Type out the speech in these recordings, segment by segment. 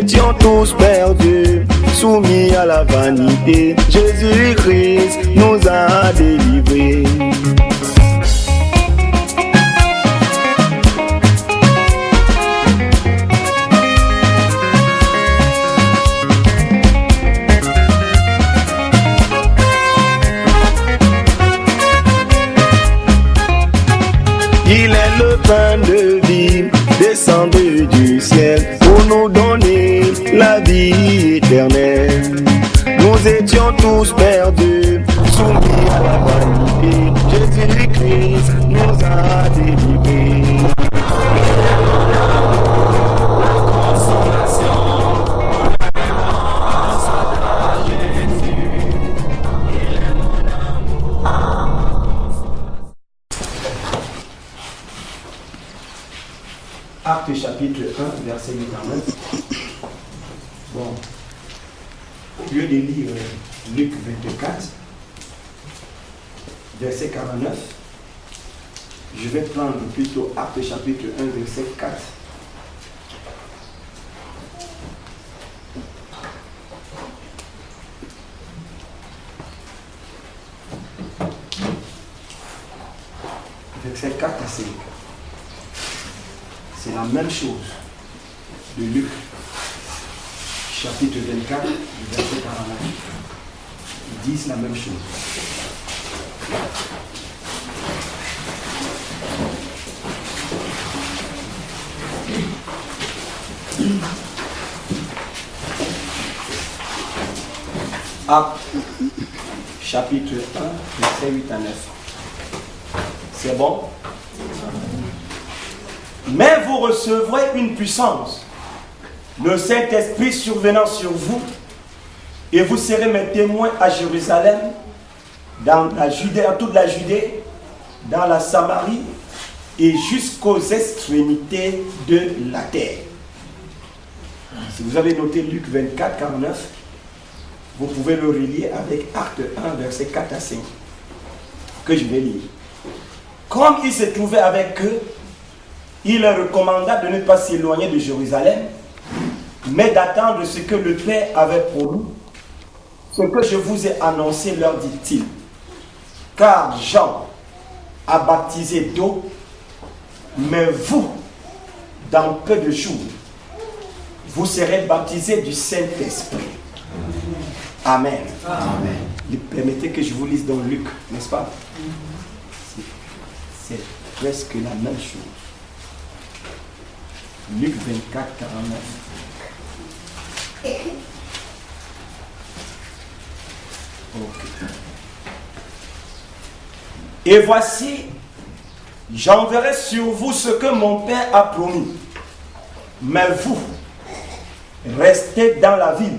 étions tous perdus, soumis à la vanité. Jésus-Christ nous a délivrés. Il est le pain de vie, descendu du ciel pour nous donner la vie éternelle. Nous étions tous perdus, soumis à la vanité. Jésus-Christ nous a délivrés. Acte chapitre 1, verset 8 à 9. Bon, au lieu de lire Luc 24, verset 49, je vais prendre plutôt Acte chapitre 1, verset 4. Verset 4 à 5. C'est la même chose de Luc, chapitre 24, verset 49. Ils disent la même chose. Acte, chapitre 1, verset 8 à 9. C'est bon? Mais vous recevrez une puissance, le Saint-Esprit survenant sur vous, et vous serez mes témoins à Jérusalem, dans la Judée, à toute la Judée, dans la Samarie et jusqu'aux extrémités de la terre. Si vous avez noté Luc 24, 49, vous pouvez le relier avec Acte 1, verset 4 à 5, que je vais lire. Comme il se trouvait avec eux, il leur recommanda de ne pas s'éloigner de Jérusalem, mais d'attendre ce que le Père avait promis. Ce que je vous ai annoncé, leur dit-il. Car Jean a baptisé d'eau, mais vous, dans peu de jours, vous serez baptisés du Saint-Esprit. Amen. Amen. Permettez que je vous lise dans Luc, n'est-ce pas? C'est presque la même chose. Luc 24, 49. Okay. Et voici, j'enverrai sur vous ce que mon Père a promis. Mais vous, restez dans la ville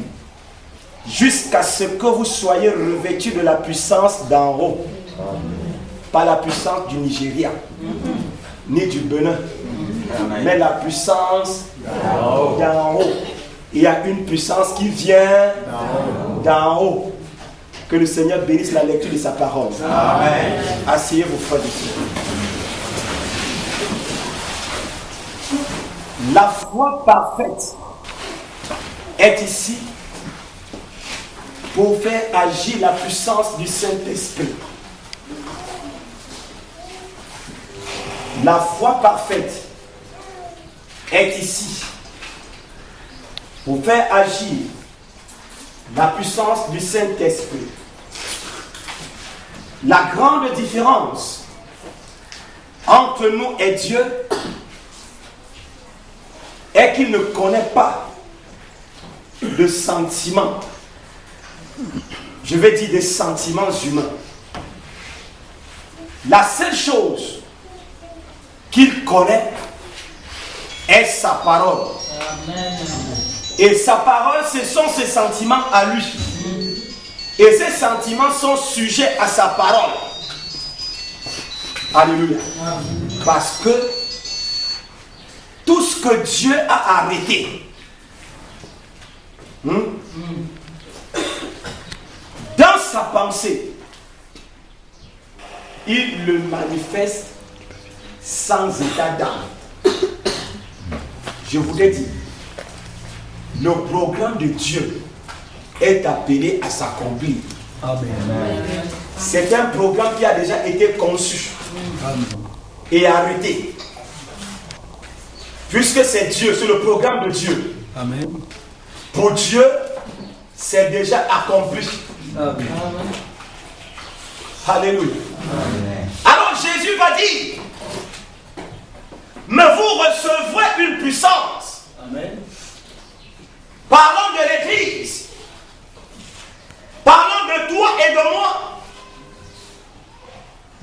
jusqu'à ce que vous soyez revêtus de la puissance d'en haut. Pas la puissance du Nigeria, ni du Bénin, mais la puissance d'en haut. Il y a une puissance qui vient d'en haut. Que le Seigneur bénisse la lecture de sa parole. Amen. Asseyez-vous, frères et sœurs. La foi parfaite est ici pour faire agir la puissance du Saint-Esprit. La foi parfaite est ici pour faire agir la puissance du Saint-Esprit. La grande différence entre nous et Dieu est qu'il ne connaît pas de sentiments. Je vais dire des sentiments humains. La seule chose qu'il connaît est sa parole. Amen. Et sa parole, ce sont ses sentiments à lui. Et ces sentiments sont sujets à sa parole. Alléluia. Parce que tout ce que Dieu a arrêté, dans sa pensée, il le manifeste sans état d'âme. Je vous l'ai dit, le programme de Dieu est appelé à s'accomplir. C'est un programme qui a déjà été conçu et arrêté. Puisque c'est Dieu, c'est le programme de Dieu. Amen. Pour Dieu, c'est déjà accompli. Amen. Alléluia. Amen. Alors Jésus va dire, mais vous recevrez une puissance. Amen. Parlons de l'Église. Parlons de toi et de moi.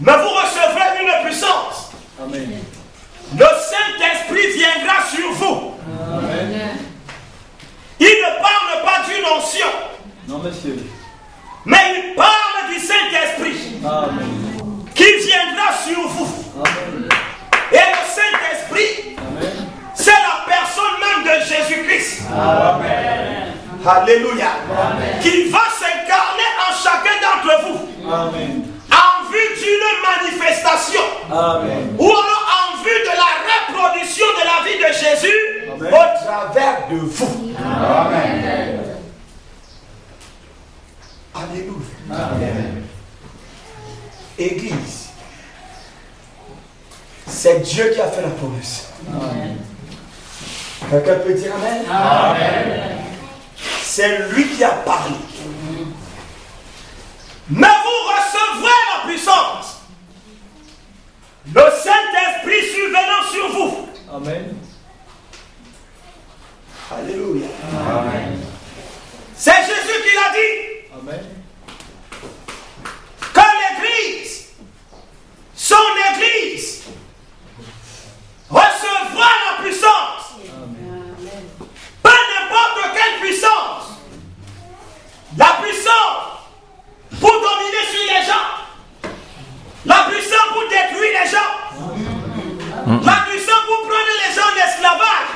Mais vous recevrez une puissance. Amen. Le Saint-Esprit viendra sur vous. Amen. Il ne parle pas d'une onction. Non, monsieur. Mais il parle du Saint-Esprit. Amen. Qui viendra sur vous. Amen. Et le Saint-Esprit, c'est la personne même de Jésus-Christ. Amen. Alléluia. Amen. Qui va s'incarner en chacun d'entre vous. Amen. En vue d'une manifestation. Amen. Ou alors en vue de la reproduction de la vie de Jésus. Amen. Au travers de vous. Amen. Alléluia. Amen. Église, c'est Dieu qui a fait la promesse. Amen. Quelqu'un peut dire Amen? Amen. C'est lui qui a parlé. Mais vous recevrez la puissance. Le Saint-Esprit survenant sur vous. Amen. Alléluia. Amen. C'est Jésus qui l'a dit. Amen. Que l'Église, son Église, recevra la puissance. Amen. Pas n'importe quelle puissance. La puissance pour dominer sur les gens. La puissance pour détruire les gens. La puissance pour prendre les gens en esclavage.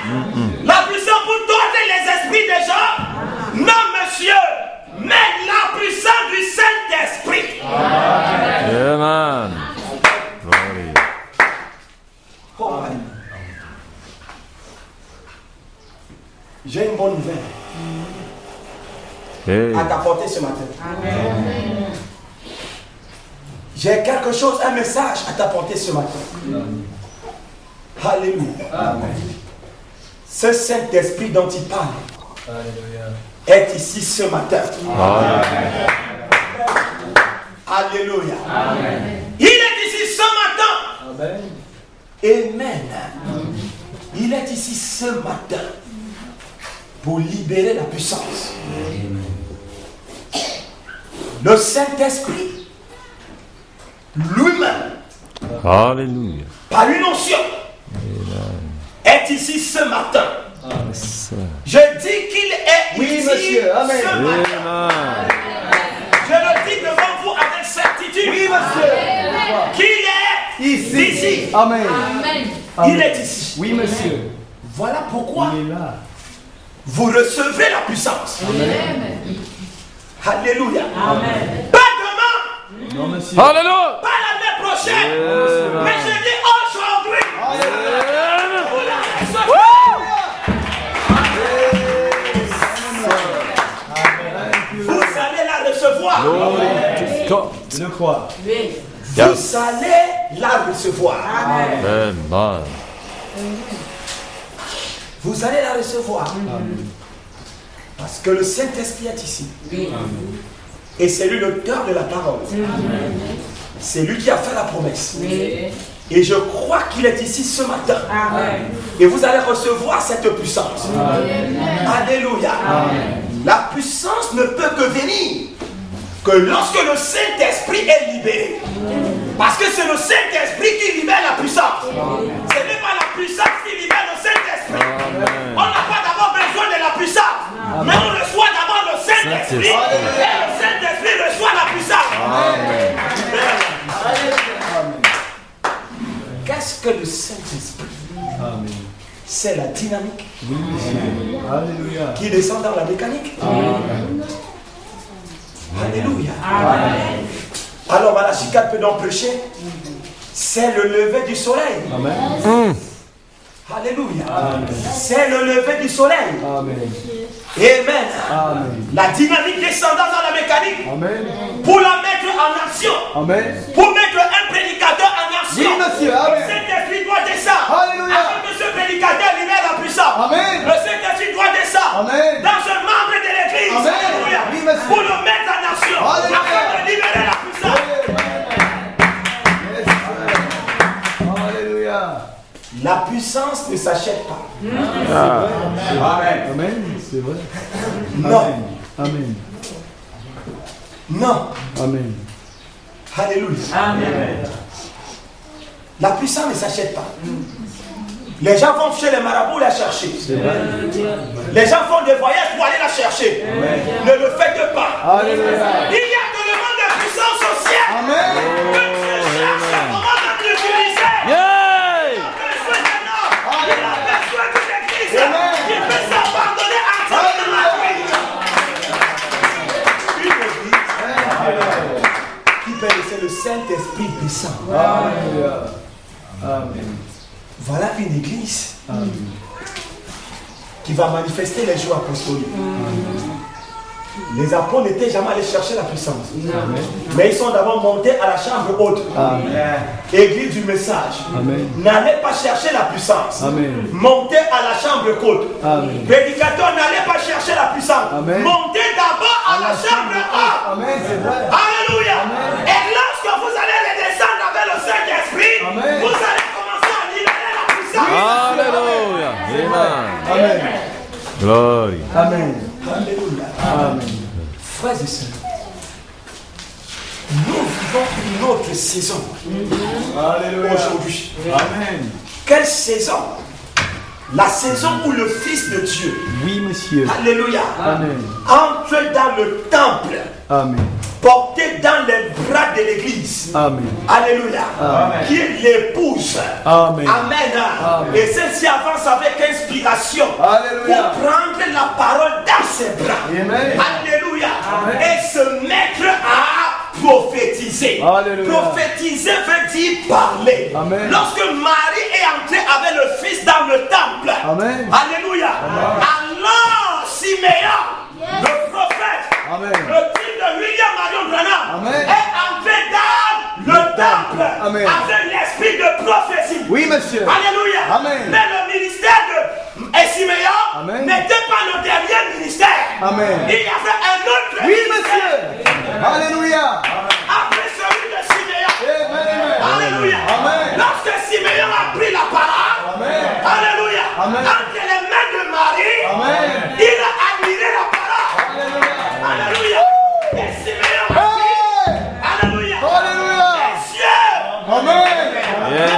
La puissance pour doter les esprits des gens. Non, monsieur. Mais la puissance du Saint-Esprit. Amen. Oh, j'ai une bonne nouvelle Hey. à t'apporter ce matin. J'ai quelque chose, un message à t'apporter ce matin. Alléluia. Amen. Ce Saint-Esprit dont il parle Alléluia. est ici ce matin. Amen. Alléluia. Amen. Il est ici ce matin. Amen. Amen. Il est ici ce matin pour libérer la puissance. Le Saint-Esprit lui-même, Alléluia. par une onction, est ici ce matin. Ça. Je dis qu'il est ici monsieur. Amen. ce matin. Amen. Je le dis devant vous avec certitude. Oui, monsieur. Qu'il est ici. Amen. Il est ici. Oui, monsieur. Voilà pourquoi Il est là. vous recevez la puissance. Amen. Alléluia. Amen. Pas demain, Non, monsieur. Alléluia. pas l'année prochaine, Amen. mais je dis aujourd'hui. Amen. Vous la recevez. Vous allez la recevoir. Glory to God. Je le crois. Yes. Vous allez la recevoir. Amen. Vous allez la recevoir. Parce que le Saint-Esprit est ici. Et c'est lui l'auteur de la parole. C'est lui qui a fait la promesse. Et je crois qu'il est ici ce matin. Et vous allez recevoir cette puissance. Alléluia. La puissance ne peut que venir que lorsque le Saint-Esprit est libéré. Parce que c'est le Saint-Esprit qui libère la puissance. Ce n'est pas la puissance qui libère le Saint-Esprit. On n'a pas d'abord besoin de la puissance. Mais on reçoit d'abord le Saint-Esprit. Et le Saint-Esprit reçoit la puissance. Qu'est-ce que le Saint-Esprit? C'est la dynamique Alléluia. qui descend dans la mécanique. Alléluia. Alors Malachie 4 peut donc prêcher. C'est le lever du soleil. Amen. Alléluia. C'est le lever du soleil. Amen. Amen. Amen. La dynamique descendant dans la mécanique. Amen. Pour la mettre en action. Amen. Pour mettre un prédicateur en action. Oui, monsieur. Amen. Le Saint-Esprit doit descendre. Alléluia. Afin que ce prédicateur libère la puissance. Amen. Le Saint-Esprit doit descendre. Amen. Dans un membre de l'église. Amen. Alléluia. Oui, monsieur. Pour le mettre en action. Alléluia. Afin de libérer la puissance. Alléluia. La puissance ne s'achète pas. Amen. Amen. C'est vrai. Non. Amen. Non. Amen. Alléluia. Amen. La puissance ne s'achète pas. Les gens vont chez les marabouts la chercher. Les gens font des voyages pour aller la chercher. Amen. Ne le faites pas. Alléluia. Il y a tellement de puissance au ciel. Amen. Que Dieu cherche comment de l'utiliser. Yeah. Il a besoin d'un homme. Il a besoin d'une église qui peut s'abandonner entièrement dans la vie. Une église qui peut laisser le Saint-Esprit descendre. Alléluia. Amen. Voilà une église qui va manifester les jours apostoliques. Les apôtres n'étaient jamais allés chercher la puissance. Mais ils sont d'abord montés à la chambre haute. Église du message. N'allez pas chercher la puissance. Montez à la chambre haute. Prédicateur, n'allez pas chercher la puissance. Montez d'abord à la chambre haute. Alléluia. Et lorsque vous allez redescendre avec le Saint-Esprit, vous allez commencer à libérer la puissance. Alléluia. Amen. Amen. Glory. Amen. Alléluia. Amen. Frères et sœurs, nous vivons une autre saison aujourd'hui. Amen. Quelle saison? La saison où le Fils de Dieu, Oui, monsieur. alléluia, Amen. entre dans le temple, Amen. porté dans les bras de l'église. Amen. Alléluia. Amen. Qui est l'épouse. Amen. Amen. Amen. Et celle-ci avance avec inspiration. Alléluia. Pour prendre la parole dans ses bras. Amen. Alléluia. Amen. Et se mettre à prophétiser. Alléluia. Prophétiser veut dire parler. Amen. Lorsque Marie est entrée avec le Fils dans le temple. Amen. Alléluia. Alors Siméon, le prophète, Amen. le type de William Marion Branham, Amen. est entré dans le temple Amen. avec l'esprit de prophétie. Oui, monsieur. Alléluia. Amen. Mais le ministère de Siméon Amen. n'était pas le dernier ministère. Amen. Il y avait un autre Oui, ministère. monsieur. Alléluia. Après celui de Siméon. Amen. Alléluia. Amen. Lorsque Siméon a pris la parole, Amen. alléluia, Amen. entre les mains de Marie, Amen. il a admiré la parole. Alléluia. Et Siméon a dit, alléluia. Alléluia. Les cieux, Amen. Yeah.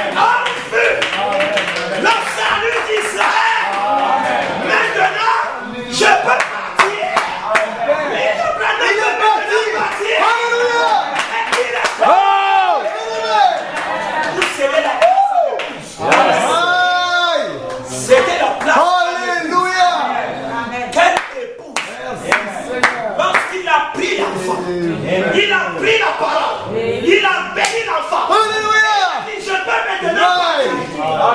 ont vu le salut d'Israël. Maintenant, je peux partir. Il ne prenait que partir. Alléluia. Et il est Oh. vous serez la place. Aïe. C'était la place. Alléluia. Quelle épouse. Lorsqu'il a pris l'enfant, il a pris la parole, il a béni l'enfant. Alléluia. Il dit, je peux maintenant partir. Pendant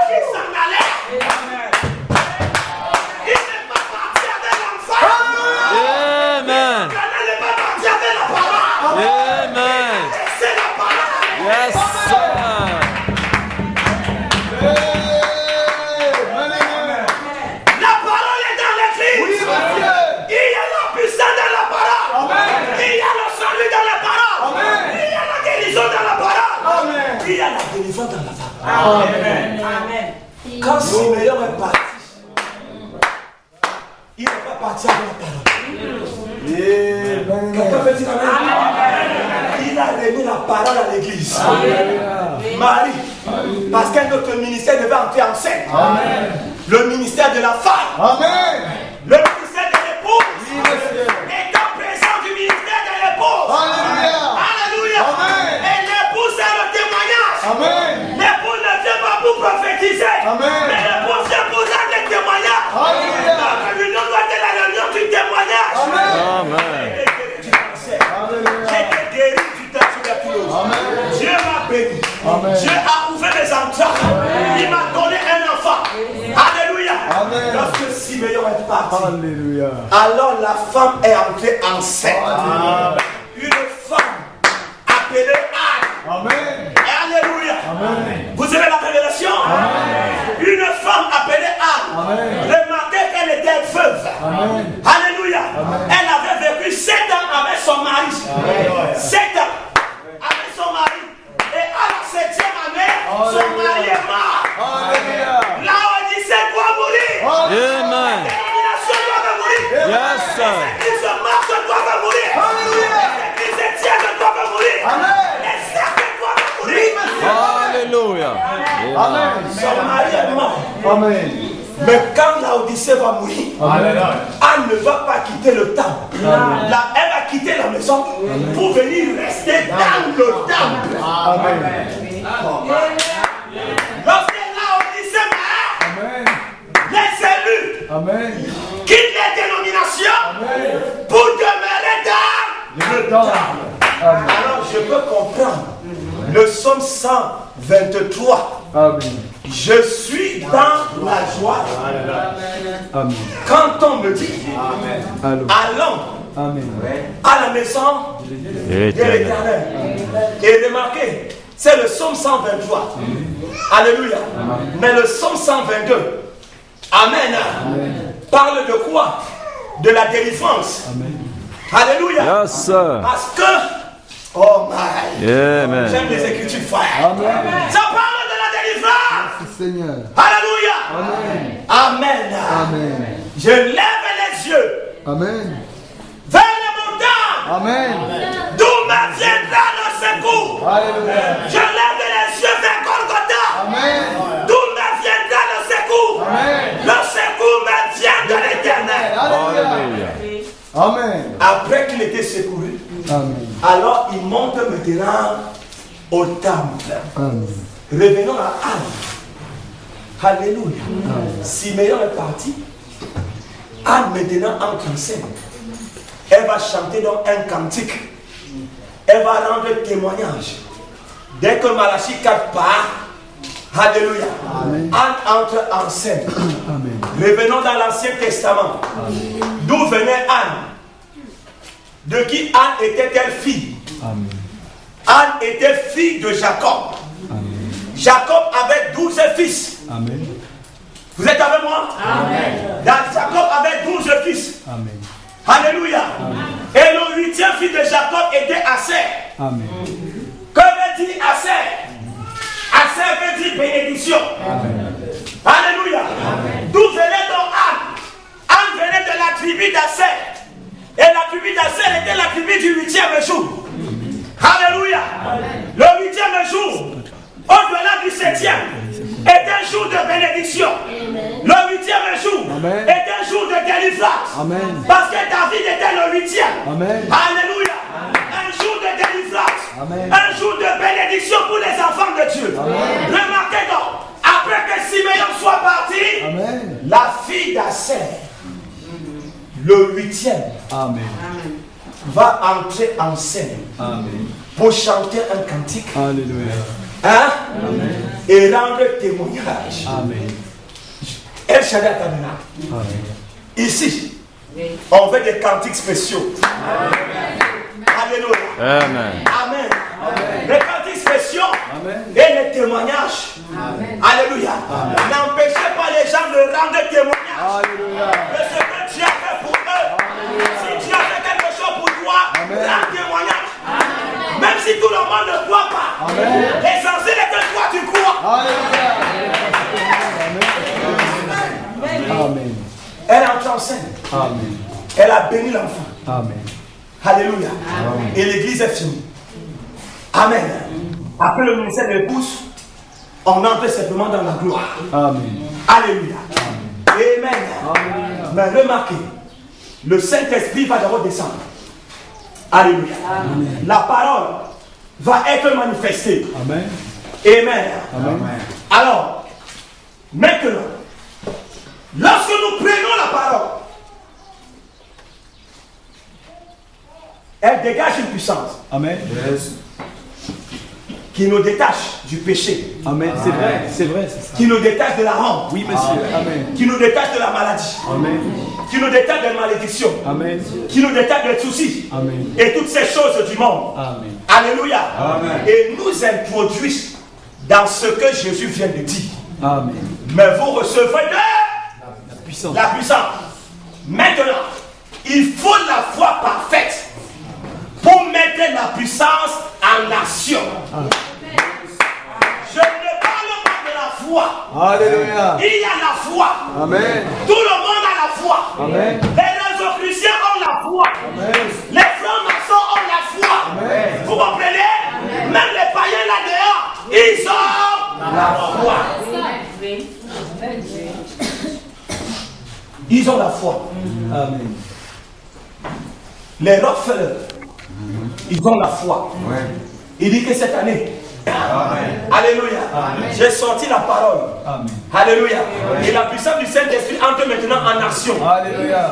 qu'il s'en allait, il n'est pas parti avec l'enfant. Amen. Il n'est pas parti avec la parole. Amen. C'est la parole. Yes, sir. La parole est dans l'église. Oui, monsieur. Il y a la puissance dans la parole. Il y a le salut dans la parole. Amen. Il y a la guérison dans la parole. Amen. Il y a la délivrance dans la parole. Amen. Quand Siméon est parti, il n'est pas parti avec la parole. Quelqu'un peut dire amen. Il a remis la parole à l'église. Marie, parce qu'un autre ministère devait entrer en scène. Le ministère de la femme. Amen. Le ministère de l'épouse. Oui, monsieur. Étant présent du ministère de l'épouse. Alléluia. Alléluia. Amen. Et l'épouse est le témoignage. Amen. L'épouse ne vient pas pour prophétiser. Amen. Mais l'épouse vient pour dar des témoignages. Alléluia. La réunion doit être la réunion du témoignage. Amen. Amen. J'ai été guéri du tuberculose. Amen. Dieu m'a béni. Amen. Dieu a ouvert les entrailles. Siméon est parti, Alléluia. alors la femme est entrée enceinte. Une femme appelée Anne. Amen. Alléluia. Amen. Vous avez la révélation? Une femme appelée Anne. Amen. Remarquez qu'elle était veuve. Amen. Alléluia. Elle avait vécu 7 ans avec son mari. 7 ans avec son mari. Et à la 7e année, son mari est mort. Alléluia. Là, on dit c'est quoi mourir? Amen. Dénomination doit mourir. Yes, sir. L'église marche doit mourir. L'église étienne doit mourir. Les cercles doivent mourir. Hallelujah. Amen. Son mari est mort. Amen. Mais quand la Odyssée va mourir, Anne ne va pas quitter le temple. Elle va quitter la maison pour venir rester dans le temple. Amen. Lorsque la Odyssée meurt, Amen. les élus Amen. quittent les dénominations pour demeurer dans le temple. Alors je peux comprendre le psaume 123. Amen. Je suis dans la joie. Amen. Quand on me dit, Allô. allons Amen. à la maison de l'Éternel. Et remarquez, c'est le psaume 123. Alléluia. Mais le psaume 122, Amen, parle de quoi? De la délivrance. Alléluia. Yes, sir. Parce que, oh my, Amen. j'aime les écritures, frère. Amen. Ça parle de la délivrance. Merci Seigneur. Alléluia. Amen. Amen. Amen. Je lève les yeux Amen. vers les montagnes. Amen. D'où me viendra le secours? Alléluia. Je lève les yeux vers Golgotha. Amen. D'où me viendra le secours? Amen. Le secours me vient de l'Éternel. Alléluia. Amen. Après qu'il était secouru, Amen. alors il monte maintenant au temple. Amen. Revenons à Anne. Alléluia. Siméon est parti. Anne maintenant entre en scène. Elle va chanter dans un cantique. Elle va rendre témoignage. Dès que Malachie 4 part, alléluia, Anne entre en scène. Amen. Revenons dans l'Ancien Testament. D'où venait Anne? De qui Anne était-elle fille? Amen. Anne était fille de Jacob. Amen. Jacob avait 12 fils. Amen. Vous êtes avec moi? Amen. Jacob avait 12 fils. Amen. Alléluia. Et le 8e fils de Jacob était Aser. Amen. Que veut dire Aser? Aser veut dire bénédiction. Alléluia. D'où venait donc Anne? Anne venait de la tribu d'Aser. Et la tribu d'Aser était la tribu du 8e jour. Alléluia. Le 8e jour, au-delà du 7e, est un jour de bénédiction. Le 8e jour est un jour de délivrance. Amen. Parce que David était le 8e. Amen. Alléluia. Un jour de délivrance. Amen. Un jour de bénédiction pour les enfants de Dieu. Remarquez donc, après que Siméon soit parti, Amen. la fille d'Aser, le 8e, Amen. va entrer en scène Amen. pour chanter un cantique, Alléluia. hein, et rendre témoignage. Amen. El Shaddai Tabernacle. Amen. Ici, on fait des cantiques spéciaux. Alléluia. Amen. Amen. Les cantiques spéciaux Amen. et les témoignages. Alléluia. N'empêchez pas les gens de rendre témoignage Alléluia. de ce que Dieu a fait pour eux. Si Dieu a fait quelque chose pour toi, rends témoignage. Même si tout le monde ne croit pas. L'essentiel est que toi tu crois. Alléluia. Amen. Elle entre en scène. Amen. Elle a béni l'enfant. Amen. Alléluia. Et l'église est finie. Amen. Après le ministère de l'épouse, on entre simplement dans la gloire. Amen. Alléluia. Amen. Mais remarquez, le Saint-Esprit va d'abord descendre. Alléluia. La parole va être manifestée. Amen. Amen. Amen. Alors, maintenant, lorsque nous prenons la parole, elle dégage une puissance Amen. qui qui nous détache du péché, Amen. C'est vrai, c'est vrai, c'est ça. qui nous détache de la honte, Oui, monsieur. Amen. qui nous détache de la maladie, Amen. qui nous détache des malédictions, Amen. qui nous détache des soucis Amen. et toutes ces choses du monde. Amen. Alléluia. Amen. Et nous introduisent dans ce que Jésus vient de dire. Amen. Mais vous recevrez de La puissance. la puissance. Maintenant, il faut la foi parfaite pour mettre la puissance en action. Je ne parle pas de la foi. Alléluia. Il y a la foi. Amen. Tout le monde a la foi. Amen. Les Rosicruciens ont la foi. Amen. Les francs-maçons ont la foi. Amen. Vous comprenez? Même les païens là-dehors, ils ont la foi. Ils ont la foi. Amen. Les Rockefeller, ils ont la foi. Il dit que cette année, alléluia, j'ai sorti la parole. Amen. Alléluia. Et la puissance du Saint-Esprit entre maintenant en action. Alléluia. Alléluia.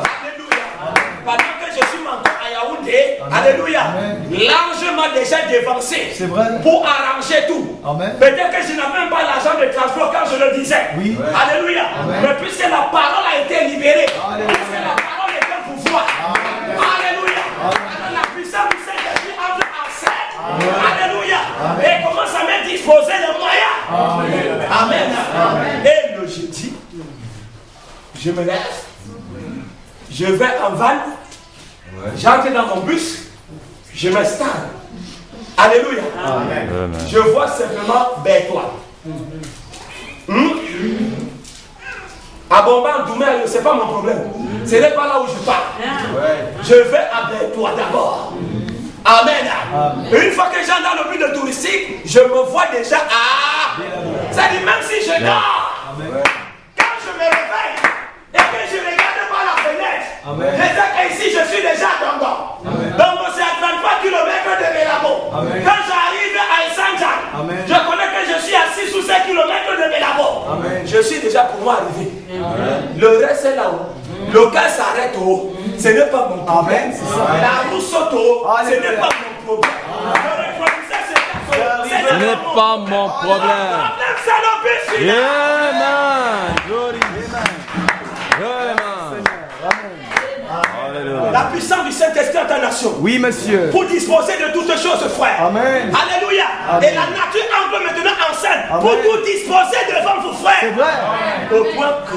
Pendant que je suis encore à Yaoundé, alléluia, l'ange m'a déjà dévancé. C'est vrai. Pour arranger tout. Amen. Peut-être que je n'ai même pas l'argent de transport quand je le disais. Oui. Alléluia. Mais puisque la parole a été libérée, Alléluia. puisque la parole est un pouvoir. Alléluia. Alors la puissance du Saint-Esprit entre en scène. Alléluia. Et commence à me disposer les moyens. Amen. Et le jeudi, je me lève, je vais en van, j'entre dans mon bus, je m'installe. Alléluia. Amen. Je vois simplement Bertois. À Bomban, Doumé, ce n'est pas mon problème. Ce n'est pas là où je pars. Je vais à Bertois d'abord. Amen. Une fois que j'entre dans le but de touristique, je me vois déjà à. C'est-à-dire, même si je dors, quand je me réveille et que je regarde par la fenêtre, je sais qu'ici je suis déjà à Dongo. Donc c'est à 33 km de Mélabo. Quand j'arrive à Essanjan, je connais que je suis à 6 ou 7 km de Mélabo. Je suis déjà pour moi arrivé. Le reste est là-haut. Le cas s'arrête au haut. Ce n'est pas mon problème. La roue saute au haut. Ce n'est pas mon problème. Ce n'est pas mon problème. C'est le but. Amen. Glory. Amen. Alléluia. La puissance du Saint-Esprit en ta nation. Oui, monsieur. Pour disposer de toutes choses, frère. Amen. Alléluia. Amen. Et la nature entre maintenant en scène. Amen. Pour tout disposer devant vos frères. C'est vrai. Au point que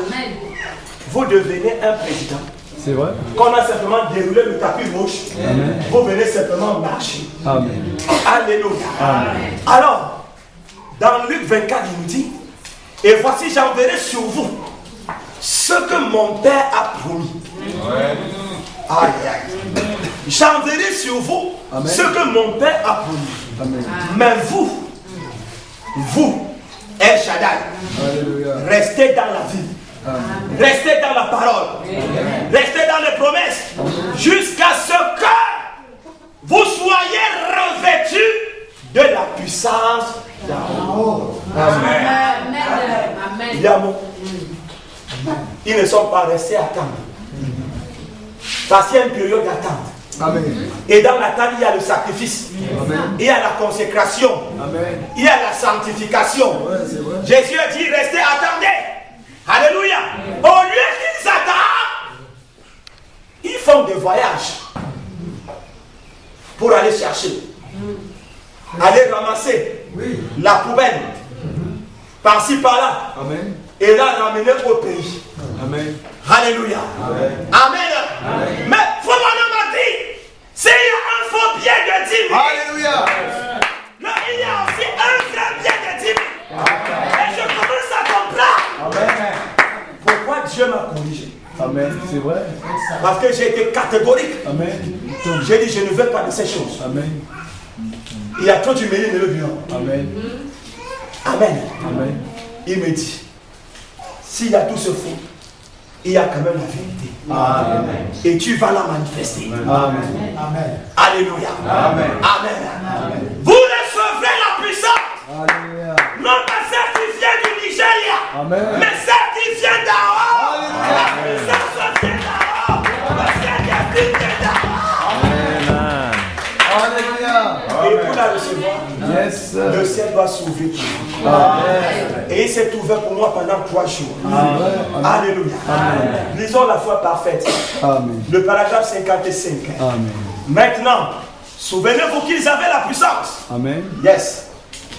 vous devenez un président. C'est vrai. Qu'on a simplement déroulé le tapis rouge. Amen. Vous venez simplement marcher. Amen. Alléluia. Amen. Alors, dans Luc 24, il nous dit, et voici j'enverrai sur vous ce que mon Père a promis. Aïe, aïe. J'enverrai sur vous Amen. ce que mon Père a promis. Amen. Mais vous, El Shaddai, Alléluia. restez dans la vie. Amen. Restez dans la parole. Restez dans les promesses. Jusqu'à ce que vous soyez revêtus de la puissance d'amour. Amen. Il y a mot. Ils ne sont pas restés à attendre. Parce qu'il y a une période d'attente. Amen. Et dans l'attente, il y a le sacrifice. Amen. Il y a la consécration. Amen. Il y a la sanctification. Ouais, c'est vrai. Jésus a dit, restez, attendez. Alléluia. Au lieu qu'ils attendent, ils font des voyages pour aller chercher, aller ramasser la poubelle, par-ci, par-là, Amen. et la ramener au pays. Amen. Alléluia. Amen. Mais Foumanon m'a dit, s'il y a un faux billet de 10 000, Alléluia. là, il y a aussi un vrai billet de 10 000. Et je commence à comprendre. Amen. Pourquoi Dieu m'a corrigé? Amen. C'est vrai. Parce que j'ai été catégorique. Amen. J'ai dit, je ne veux pas de ces choses. Amen. Il y a trop d'humilité dans le bureau. Amen. Amen. Amen. Il me dit, s'il y a tout ce faux, il y a quand même la vérité. Amen. Et tu vas la manifester. Amen. Alléluia. Amen. Amen. Vous recevrez la puissance. Alléluia. Non pas celle qui vient du Nigeria, Amen. mais celle qui vient d'en haut. Alléluia. La puissance vient d'en haut. Le Saint-Esprit vient d'en haut. Amen. Alléluia. Et pour la recevoir, Yes. le ciel s'ouvrir pour vous. Et il s'est ouvert pour moi pendant 3 jours. Alléluia. Lisons la foi parfaite. Amen. Le paragraphe 55. Amen. Maintenant, souvenez-vous qu'ils avaient la puissance. Amen. Yes.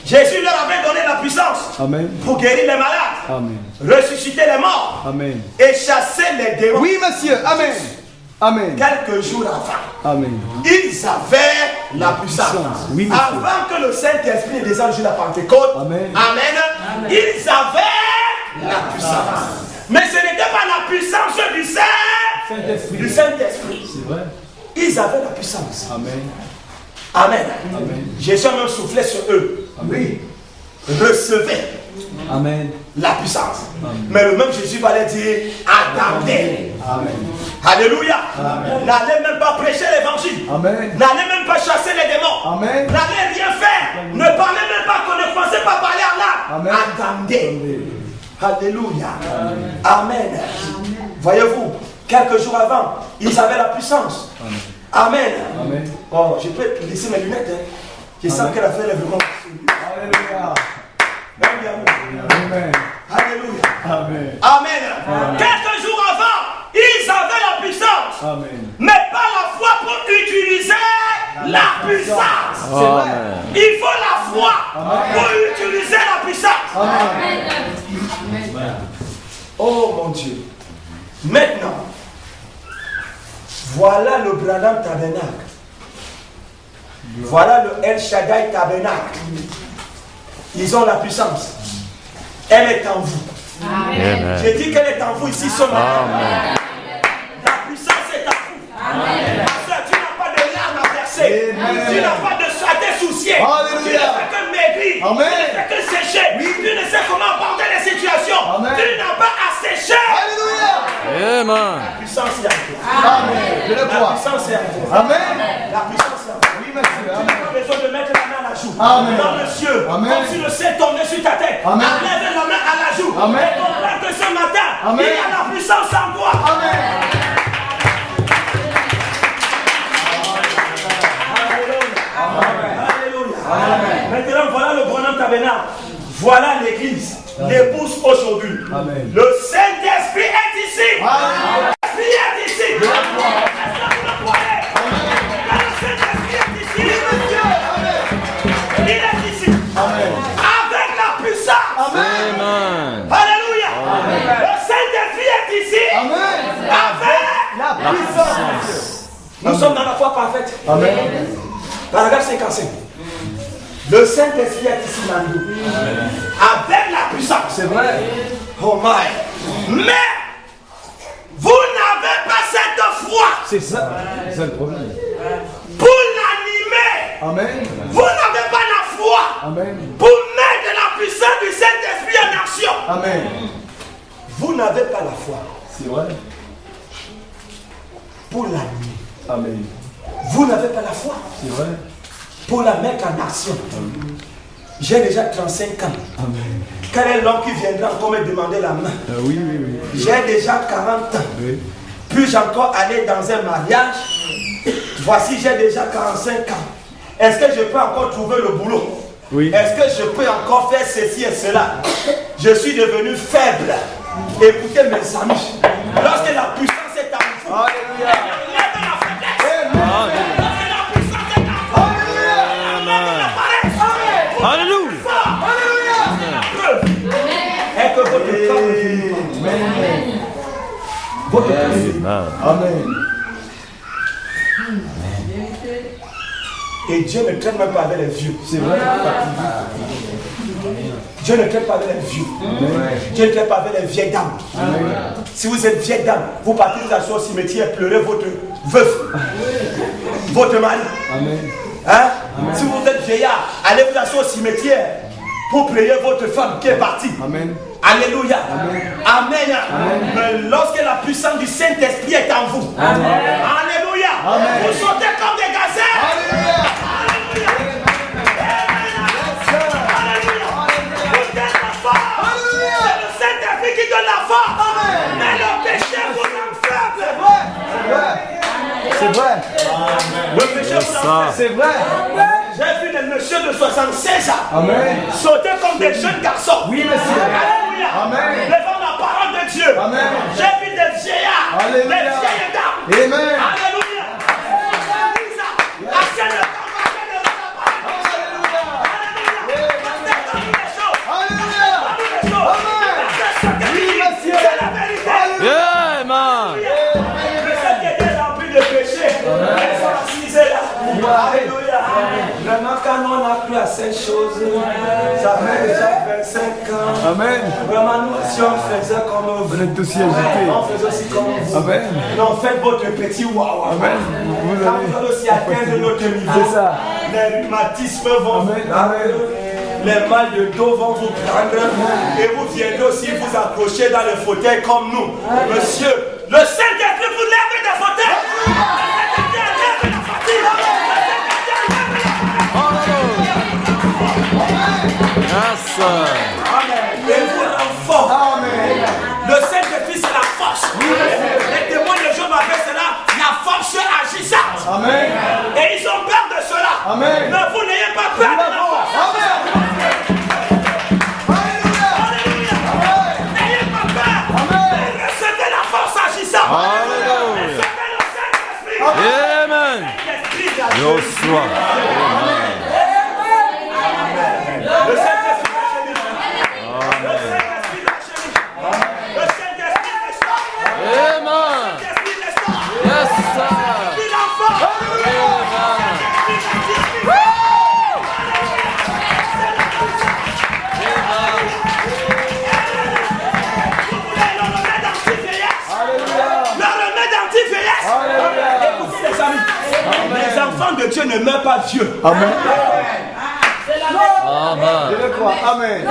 Jésus leur avait donné la puissance Amen. pour guérir les malades, Amen. ressusciter les morts Amen. et chasser les démons. Oui, monsieur. Amen. Amen. Quelques jours avant, Amen. ils avaient la puissance. Oui, monsieur. Avant que le Saint-Esprit ne descende sur la Pentecôte, Amen. Amen, ils avaient la puissance. Mais ce n'était pas la puissance du Saint-Esprit. C'est vrai. Ils avaient la puissance. Amen. Amen. Amen. Jésus a même soufflé sur eux. Amen. Recevez Amen. la puissance. Mais le même Jésus va leur dire, attendez. Amen. Alléluia. N'allez même pas prêcher l'évangile. Amen. N'allez même pas chasser les démons. Amen. N'allez rien faire. Ne parlez même pas qu'on ne pensait pas parler en langue. Amen. Attendez. Alléluia. Amen. Voyez-vous, quelques jours avant, ils avaient la puissance. Amen. Amen. Oh, je peux laisser mes lunettes. Hein. Je sens qu'elle a fait le vraiment. Alléluia. Amen. Alléluia. Amen. Amen. Quelques jours avant, ils avaient la puissance. Amen. Mais pas la foi pour utiliser la puissance. C'est vrai. Il faut la foi pour utiliser la puissance. Amen. Oh mon Dieu. Maintenant, voilà le Branham Tabernacle. Voilà le El Shaddai Tabernacle. Ils ont la puissance. Elle est en vous. Amen. J'ai dit qu'elle est en vous ici ce matin. Amen. La puissance est en vous. Parce que tu n'as pas de larmes à verser. Amen. Tu n'as pas de à te soucier. Alléluia. Tu ne fais que maigrir. Amen. Tu ne fais que sécher. Tu ne sais comment aborder les situations. Amen. Tu n'as pas à sécher. Alléluia. Amen. La puissance est en toi. Amen. Je le La crois. puissance est en toi. Amen. La puissance est en toi. Oui, monsieur. Tu n'as Amen. pas besoin de mettre la main à la joue. Amen. Dans le ciel. Amen. Comme si le ciel tombait sur ta tête. Amen. Enlève la main à la joue. Amen. Et comprends que ce matin, Amen. il y a la puissance en toi. Amen. Alléluia. Maintenant, voilà le Branham Tabernacle. Voilà l'église. L'épouse aujourd'hui. Amen. Le Saint-Esprit est ici. Amen. L'Esprit est ici. Est-ce que vous le croyez? Que le Saint-Esprit est ici. Il est ici. Amen. Avec la puissance. Amen. Alléluia. Le Saint-Esprit est ici. Amen. Avec La puissance. Nous sommes dans la foi parfaite. Amen. Paragraphe 55. Le Saint-Esprit est ici dans nous. Avec la puissance. C'est vrai. Oh my. Mais vous n'avez pas cette foi C'est ça. C'est ça le problème. pour l'animer. Amen. Vous n'avez pas la foi Amen. pour mettre la puissance du Saint-Esprit en action. Amen. Vous n'avez pas la foi C'est vrai. pour l'animer. Amen. Vous n'avez pas la foi C'est vrai. pour la mettre en action. J'ai déjà 35 ans. Amen. Quel est l'homme qui viendra encore me demander la main? Oui, oui, oui. J'ai déjà 40 ans. Oui. Puis-je encore aller dans un mariage? Voici, j'ai déjà 45 ans. Est-ce que je peux encore trouver le boulot? Oui. Est-ce que je peux encore faire ceci et cela? Je suis devenu faible. Écoutez mes amis, lorsque la puissance est en vous, Alléluia. enlève la faiblesse. Lorsque la puissance est en vous, enlève la paresse. Alléluia. C'est la preuve. Et que votre corps ne finit pas. Amen. Votre corps Amen. Amen. Et Dieu ne traite même pas avec les vieux. C'est vrai. Dieu ne traite pas avec les vieux. Dieu ne traite pas avec les vieilles dames. Si vous êtes vieille dame, vous partez vous asseoir au cimetière, pleurer votre veuf, votre mari. Amen. Hein? Si vous êtes vieillard, allez vous asseoir au cimetière pour prier votre femme qui est partie. Amen. Alléluia. Amen. Mais lorsque la puissance du Saint-Esprit est en vous, Alléluia. Vous sautez comme des gazelles. Alléluia. Alléluia. Alléluia. Vous êtes la force. C'est le Saint-Esprit qui donne la force. Mais le péché vous rend faible. C'est vrai. Le péché vous rend faible. C'est vrai. J'ai vu les messieurs de 76 ans. Amen. Sautez comme des jeunes garçons. Oui, monsieur. Alléluia. Amen. Devant la parole de Dieu. Amen. J'ai vu des vieillards. Alléluia. Des vieilles dames. Amen. Alléluia. Assieds le temps, assieds le temps. Amen. De péché, elles sont assises là. Alléluia. Vraiment, quand on a cru à ces choses, ça fait déjà 25 ans. Amen. Vraiment, nous aussi on faisait comme vous. Vous êtes aussi agités. On faisait aussi comme vous. Amen. Non, faites votre petit waouh. Amen. Vous Quand allez. vous allez aussi atteindre notre niveau, C'est ça. les rhumatismes vont vous Amen. prendre. Amen. Les mal de dos vont vous prendre. Et vous viendrez aussi vous accrocher dans le fauteuil comme nous. Monsieur, le Saint-Esprit vous lève des fauteuils. Yes. Amen. Et vous renforce. Amen. Le Saint-Esprit, c'est la force. Les témoins de Job avaient cela, la force agissante. Amen. Et ils ont peur de cela. Amen. Mais vous n'ayez pas peur de la force. Amen. Alléluia. N'ayez pas peur. Amen. Recevez la force agissante. Alléluia. Recevez le Saint-Esprit. Amen. L'Esprit de la Je reçois. Le Saint-Esprit va chez lui. Le Saint-Esprit va chez lui. Le Saint-Esprit restaure. Amen. Le Saint-Esprit restaure. Yes, sir. L'Esprit d'enfant. Le remède anti-vieillesse. Écoutez les amis, les enfants de Dieu ne meurent pas vieux. Amen. Amen. Je le crois. Amen.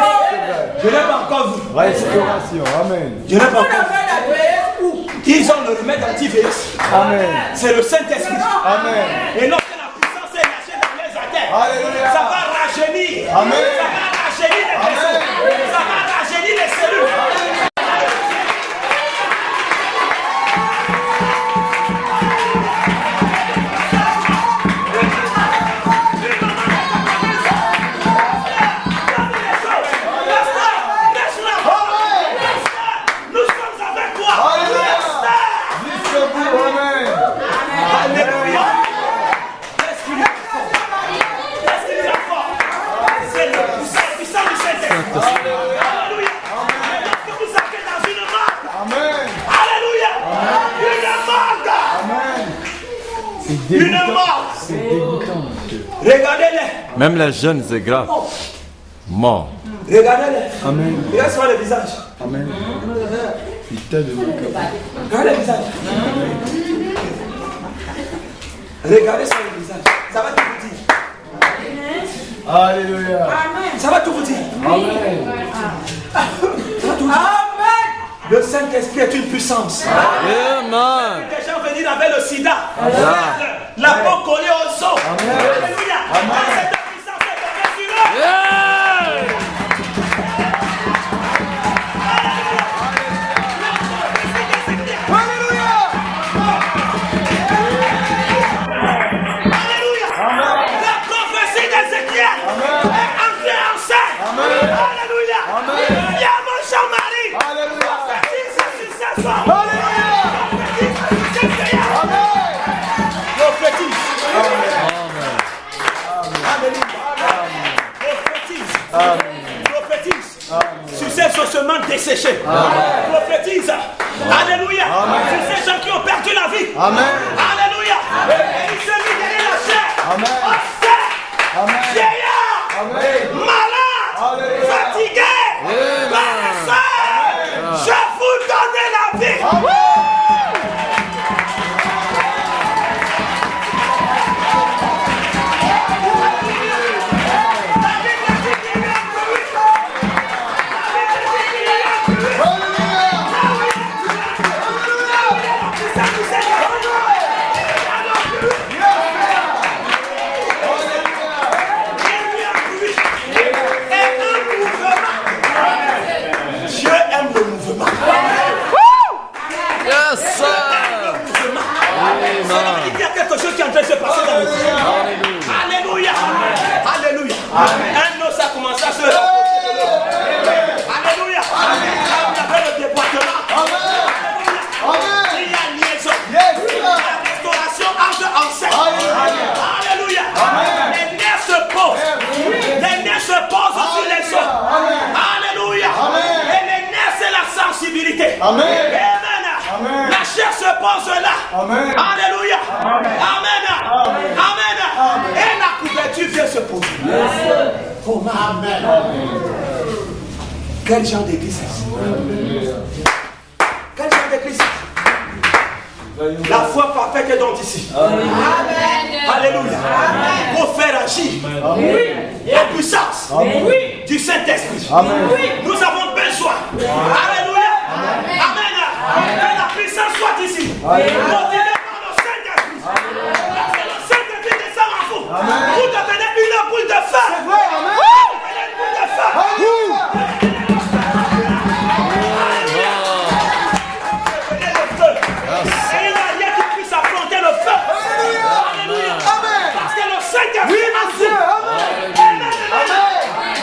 Je n'ai pas encore vu. Restauration. Amen. Je n'ai pas encore vu. Ils ont le remède anti-vieillesse. Amen. C'est le Saint-Esprit. Amen. Et lorsque la puissance est lâchée dans les artères, Alléluia. ça va rajeunir. Amen. Ça va rajeunir les vaisseaux. Ça va rajeunir les cellules. Nous sommes avec toi. Alléluia. Jusqu'au bout. Amen. Alléluia. Qu'est-ce qu'il y a fort? Qu'est-ce qu'il y a fort? C'est le puissant du Saint-Esprit. Alléluia. Lorsque vous entrez dans une marque, Amen. alléluia, Amen. C'est une dégoûtant. marque. C'est dégoûtant. Regardez-les. Même les jeunes, c'est grave. Mort. Regardez-les. Amen. Regardez sur le visage. Amen. Putain de macabre. Regardez le visage. Regardez sur le visage. Ça va tout vous dire. Alléluia. Ça va tout vous dire. Amen. Ça va tout vous dire. Le Saint-Esprit est une puissance. Amen. Des gens venus avec le sida. Amen. La peau collée au os. Alléluia. Amen. Cette puissance est tombée sur eux. Yeah. Alléluia. La prophétie d'Ézéchiel est entrée en scène. Alléluia. Il y a mon Jean-Marie. Alléluia. Prophétise sur ce soir. Alléluia. Prophétise sur ce vieillard. Prophétise. Alléluia. Prophétise. Sur ces ossements desséchés. Prophétise. Alléluia. Sur ces gens qui ont perdu la vie. Amen. Alléluia. Et il se mit derrière la chair. Amen. Austère. Amen. Vieillard. Amen. Malade. Alléluia. Fatigué. Paresseux. Je vous donne la vie. Dieu aime le mouvement. Yes, sir. Il y a quelque chose qui est en train de se passer dans le monde. Alléluia. Alléluia. Un os a commencé à se rapprocher de l'autre. Alléluia. Là où il y avait le département. Alléluia. Il y a une liaison. La restauration entre ancêtres. Alléluia. Les nerfs se posent. Les nerfs se posent sur les os. Alléluia. Et les nerfs, c'est la sensibilité. Amen. La chair se pose là. Alléluia. Amen. Amen. Et la couverture vient se poser. Oh, amen. Quel genre d'église est-ce? Quel genre d'église est-ce? La foi parfaite est donc ici. Amen. Alléluia. Pour faire agir la puissance du Saint-Esprit. Nous avons besoin. Alléluia. Amen. Que la puissance soit ici. Motivée par le Saint-Esprit. Parce que le Saint-Esprit descend en vous. Vous devenez une boule de feu. Vous devenez une boule de feu.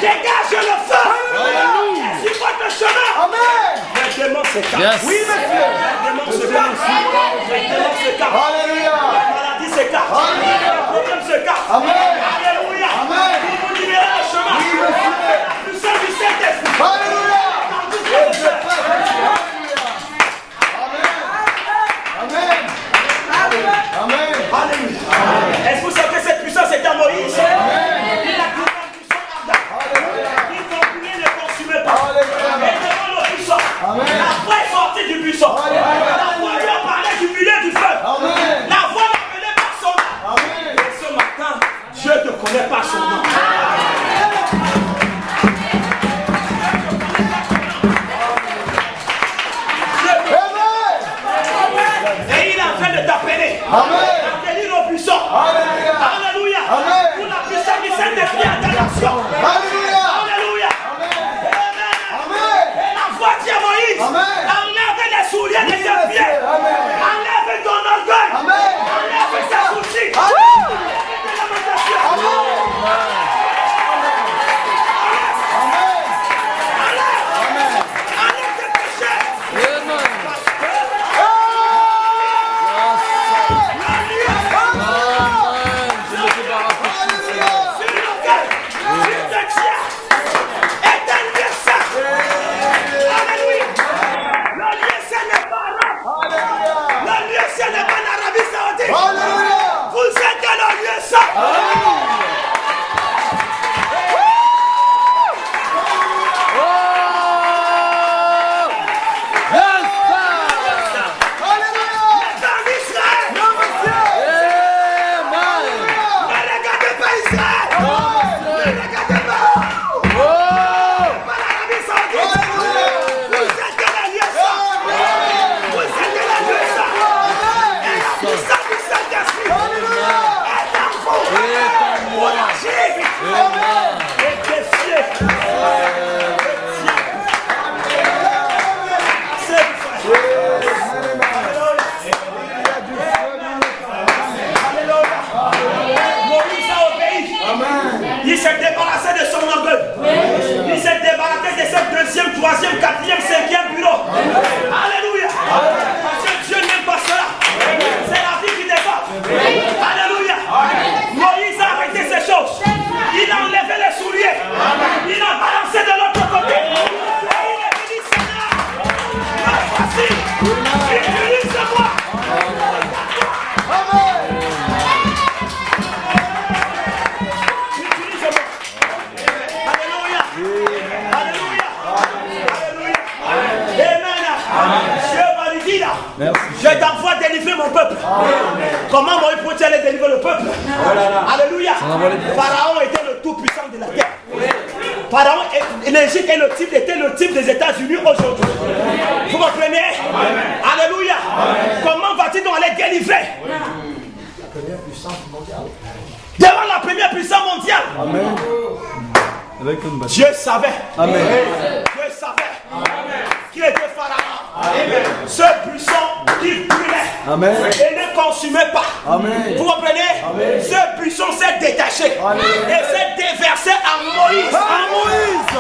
Dégage le feu. Et sur votre chemin. Les démons s'écartent. Oui, monsieur. Les démons s'écartent. Les démons s'écartent. Alléluia. La maladie s'écarte. Le problème s'écarte. Alléluia. Vous vous libérez le chemin. La puissance du Saint-Esprit. Alléluia. Amen. Alléluia. Est-ce que vous savez que cette puissance est à Moïse? La voix est sortie du buisson. La voix lui a parlé du milieu du feu. La voix l'appelait par son nom. Et ce matin, Dieu te connaît par son nom. Et il est en train de t'appeler. D'appeler au buisson. Alléluia. Pour la puissance du Saint-Esprit à ta nation. Alléluia. Voici Moïse, enlève les souliers de tes pieds, enlève ton orgueil, enlève tes soucis, enlève tes lamentations, enlève tes péchés. Il s'est débarrassé de son orgueil. Il s'est débarrassé de ce deuxième, troisième, quatrième, cinquième bureau. Alléluia. Parce que Dieu n'aime pas cela. C'est la vie qui débat. Alléluia. Moïse a arrêté ces choses. Il a enlevé les souliers. Il a balancé de l'autre côté. Et il est venu, Seigneur. Voici. Utilise-moi. Je t'envoie délivrer mon peuple. Comment Moïse peut aller délivrer le peuple? Alléluia. Pharaon était le tout puissant de la terre. Pharaon, l'Égypte était le type des États-Unis aujourd'hui. Vous comprenez? Alléluia. Comment va-t-il donc aller délivrer la première puissance mondiale? Devant la première puissance mondiale. Amen. Dieu savait. Amen. Dieu savait. Amen. Qui était Pharaon. Amen. Ce puissant qui brûlait. Amen. Et ne consumez pas. Amen. Vous comprenez? Ce buisson s'est détaché et s'est déversé à Moïse. À Moïse.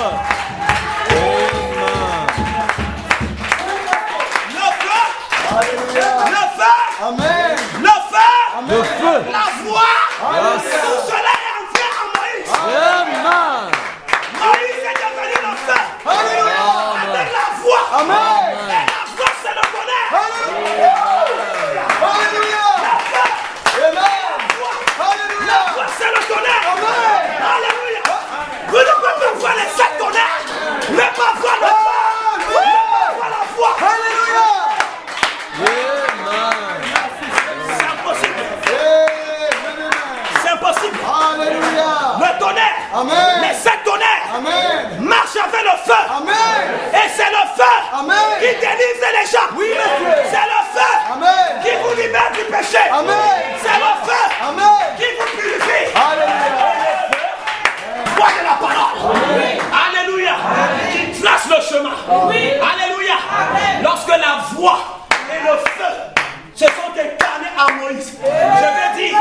Amen. Le feu. La voix, tout cela est entré à Moïse. Amen. Moïse est devenu le feu. Avec la voix. Amen. Et la voix, c'est le tonnerre. Alléluia. La voix, c'est le tonnerre. Alléluia. Vous ne pouvez pas voir les sept tonnerres, mais pas voir le feu. Vous ne pouvez pas voir la voix. C'est impossible. C'est impossible. Le tonnerre, les sept tonnerres marchent avec le feu. Et c'est le feu qui délivre les gens. C'est le feu qui vous libère du péché. C'est le feu qui vous purifie. Voix de la parole. Alléluia. Qui trace le chemin. Alléluia. Lorsque la voix et le feu se sont incarnés à Moïse, je veux dire,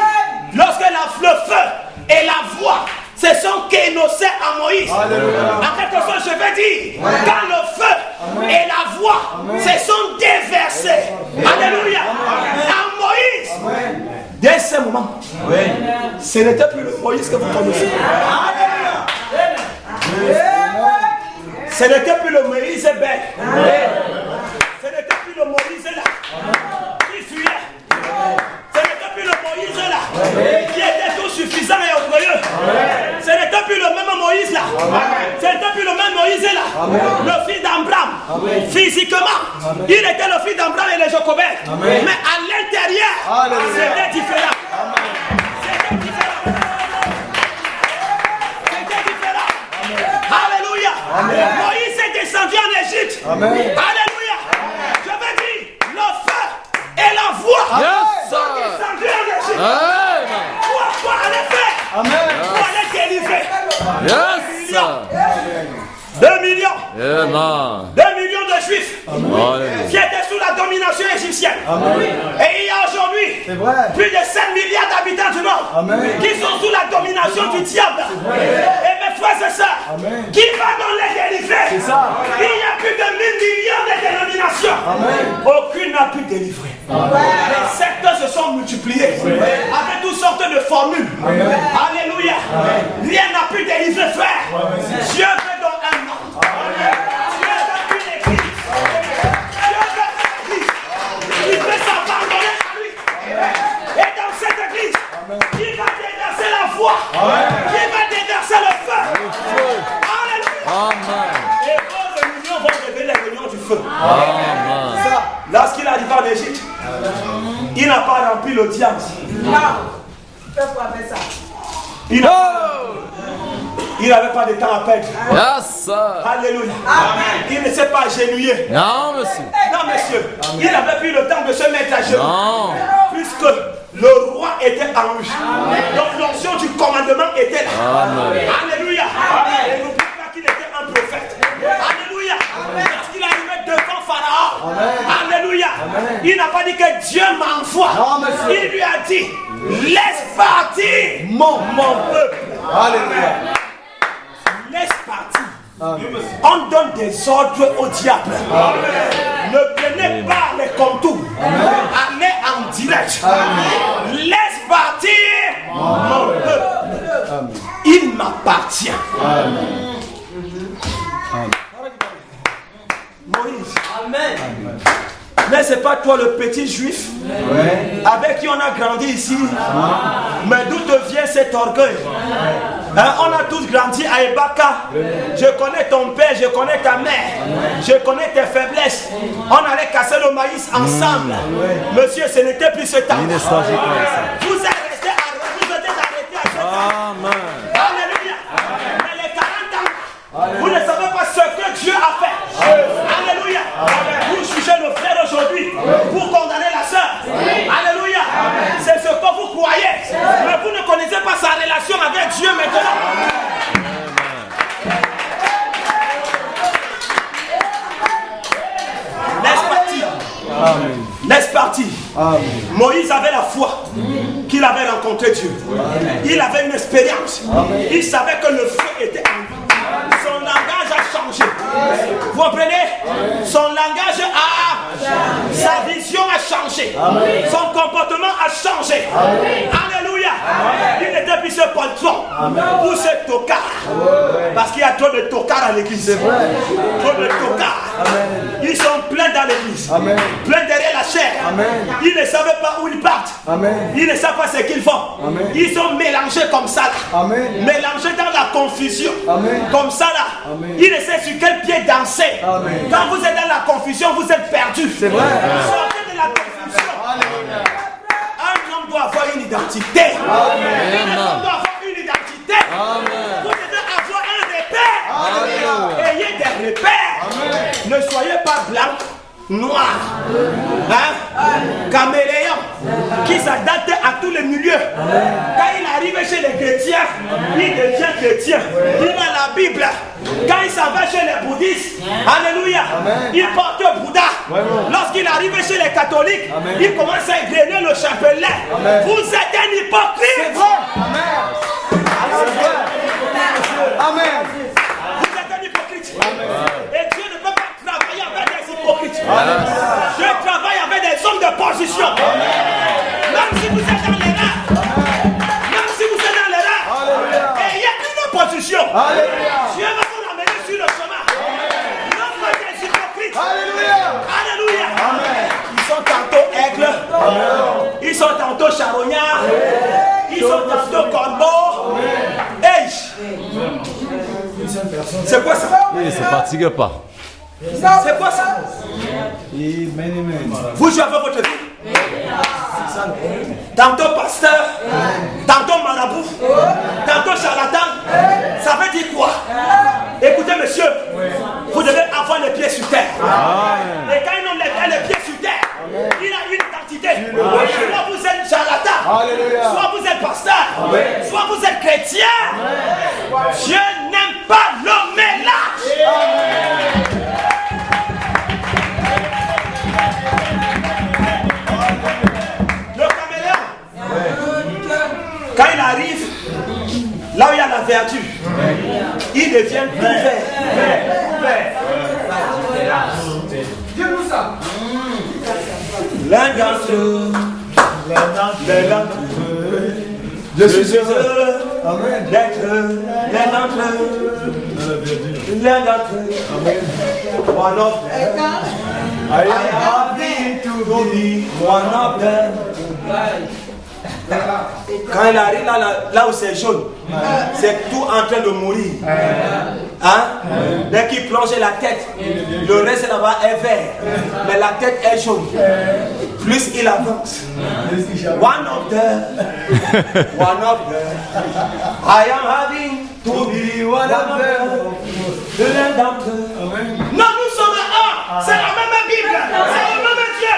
lorsque le feu et la voix se sont kénossés à Moïse, en quelque sorte, je veux dire, quand le feu et la voix se sont déversés, alléluia, à Moïse, dès ce moment, ce n'était plus le Moïse que vous connaissez. Ce n'était plus le Moïse bête. Ce n'était plus le Moïse là qui fuyait. Ce n'était plus le Moïse là qui était tout suffisant et orgueilleux. Ce n'était plus le même Moïse là. Ce n'était plus le même Moïse là. Le fils d'Abraham. Physiquement, il était le fils d'Abraham et de Jocobed. Mais à l'intérieur, c'était différent. C'était différent. C'était différent. Alléluia. Moïse est descendu en Égypte. Alléluia. Je veux dire, le feu et la voix sont descendus en Égypte. Pour aller faire. Pour aller délivrer. 2 millions. 2 millions de juifs qui étaient sous la domination égyptienne. Et il y a aujourd'hui plus de 5 milliards d'habitants du monde qui sont sous la domination du diable. Et mes frères et sœurs, qui va dans les délivrer? Il y a plus de 1000 millions de dénominations. Aucune n'a pu délivrer. Les sectes se sont multipliés avec toutes sortes de formules. Alléluia. Rien n'a pu délivrer, frère. Dieu veut donc un nom. Dieu veut une église. Dieu veut une église. Il veut s'abandonner à lui. Et dans cette église, il va déverser la foi. Il va déverser le feu. Alléluia. Et vos réunions vont devenir les réunions du feu. Lorsqu'il arriva en Égypte, il n'a pas rempli le diable. Il n'avait pas de temps à perdre. Alléluia. Il ne s'est pas agenouillé. Non, monsieur. Non, monsieur. Il n'avait plus le temps de se mettre à genoux. Non. Puisque le roi était en lui. Donc l'onction du commandement était là. Alléluia. Et n'oubliez pas qu'il était un prophète. Alléluia. Parce qu'il arrivait devant Pharaon. Alléluia. Il n'a pas dit que Dieu m'envoie. Il lui a dit, laisse partir mon peuple. Alléluia. Laisse partir. On donne des ordres au diable. Ne prenez pas les contours. Allez en direct. Laisse partir mon peuple. Il m'appartient. Moïse. Amen. Mais c'est pas toi le petit juif avec qui on a grandi ici. Mais d'où te vient cet orgueil? On a tous grandi à Ebaka. Je connais ton père, je connais ta mère. Je connais tes faiblesses. On allait casser le maïs ensemble. Monsieur, ce n'était plus ce temps. Vous êtes resté arrêté à ce temps. Alléluia. Mais les 40 ans, vous ne savez pas ce que Dieu a fait. Alléluia. Vous jugez le frère aujourd'hui pour condamner la sœur. Alléluia. C'est ce que vous croyez. Mais vous ne connaissez pas sa relation avec Dieu maintenant. Laisse partir. Laisse partir. Moïse avait la foi qu'il avait rencontré Dieu. Il avait une expérience. Il savait que le feu était en lui. Son langage a changé. Vous comprenez? Son langage a... Sa vision a changé. Son comportement a changé. Alléluia. Il n'était plus ce patron ou ce tocard. Parce qu'il y a trop de tocards à l'église. Trop de tocards. Ils sont pleins dans l'église. Pleins derrière la chair. Ils ne savent pas où ils partent. Ils ne savent pas ce qu'ils font. Ils sont mélangés comme ça là. Mélangés dans la confusion. Comme ça là. Ils ne savent sur quel pied danser. Quand vous êtes dans la confusion, vous êtes perdu. C'est vrai. Sortez de la confusion. Un homme doit avoir une identité. Un homme doit avoir une identité. Vous devez avoir un repère. Ayez des repères. Ne soyez pas blanc, noir, caméléon, qui s'adapte à tous les milieux. Quand il arrive chez les chrétiens, il devient chrétien. Il a la Bible. Quand il s'en va chez les bouddhistes, alléluia, il porte Bouddha. Lorsqu'il arrive chez les catholiques, il commence à égrener le chapelet. Vous êtes un hypocrite. Amen. Vous êtes un hypocrite. Et Dieu ne peut pas travailler avec des hypocrites. Dieu travaille avec des hommes de position. Même si vous êtes dans l'erreur, même si vous êtes dans l'erreur, et il y a une position. Dieu va vous ramener sur le chemin. Non pas des hypocrites. Alléluia. Ils sont tantôt aigles. Ils sont tantôt charognards. Ils sont tantôt corbeaux. Hey! C'est quoi ça? Il ne se fatigue pas. C'est quoi ça? Vous jouez avec votre vie. Tantôt pasteur, tantôt marabout, tantôt charlatan. Ça veut dire quoi? Écoutez monsieur, vous devez avoir les pieds sur terre. Et quand un homme a les pieds sur terre, il a une identité. Soit vous êtes charlatan, soit vous êtes pasteur, soit vous êtes chrétien. Dieu n'aime pas le mélange. Le caméléon, quand il arrive, là où il y a la verdure, il devient tout vert. Dis-nous ça. L'un d'entre eux, je suis heureux d'être l'un d'entre eux. L'un d'entre eux. One of them. I am happy to be one of them. Quand il arrive là où c'est jaune, c'est tout en train de mourir. Dès qu'il plonge la tête, le reste là-bas est vert, mais la tête est jaune. Plus il avance, one of them, I am having to be one of them. Non, nous sommes un, c'est la même Bible, c'est le même Dieu.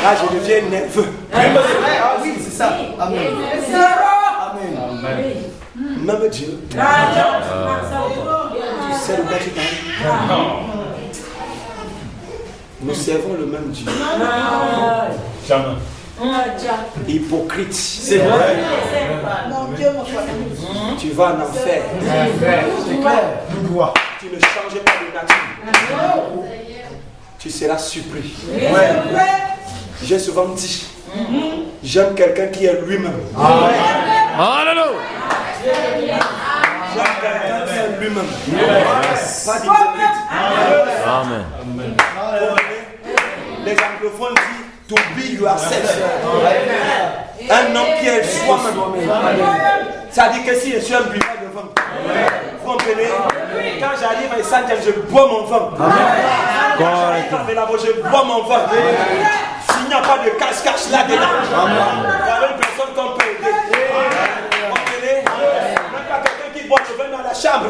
Là, je deviens nerveux. Oui, c'est ça. Amen. Même Dieu. Tu sais de quoi tu parles? Nous servons le même Dieu. Hypocrite. C'est vrai. Tu vas en enfer. C'est clair. Tu ne changes pas de nature. Tu seras surpris. J'ai souvent dit, j'aime quelqu'un qui est lui-même. Alléluia. J'aime quelqu'un qui est lui-même. Pas d'hypocrite. Amen. Les anglophones disent to be yourself. Un homme qui est soi-même. Ça dit que si je suis un buveur de vin, vous comprenez? Quand j'arrive à Saint-Jean, je bois mon vin. Quand j'arrive à je bois mon vin. S'il n'y a pas de cache-cache là-dedans, voilà une personne qu'on peut aider. Vous comprenez? Même pas quelqu'un qui boit le vin dans la chambre.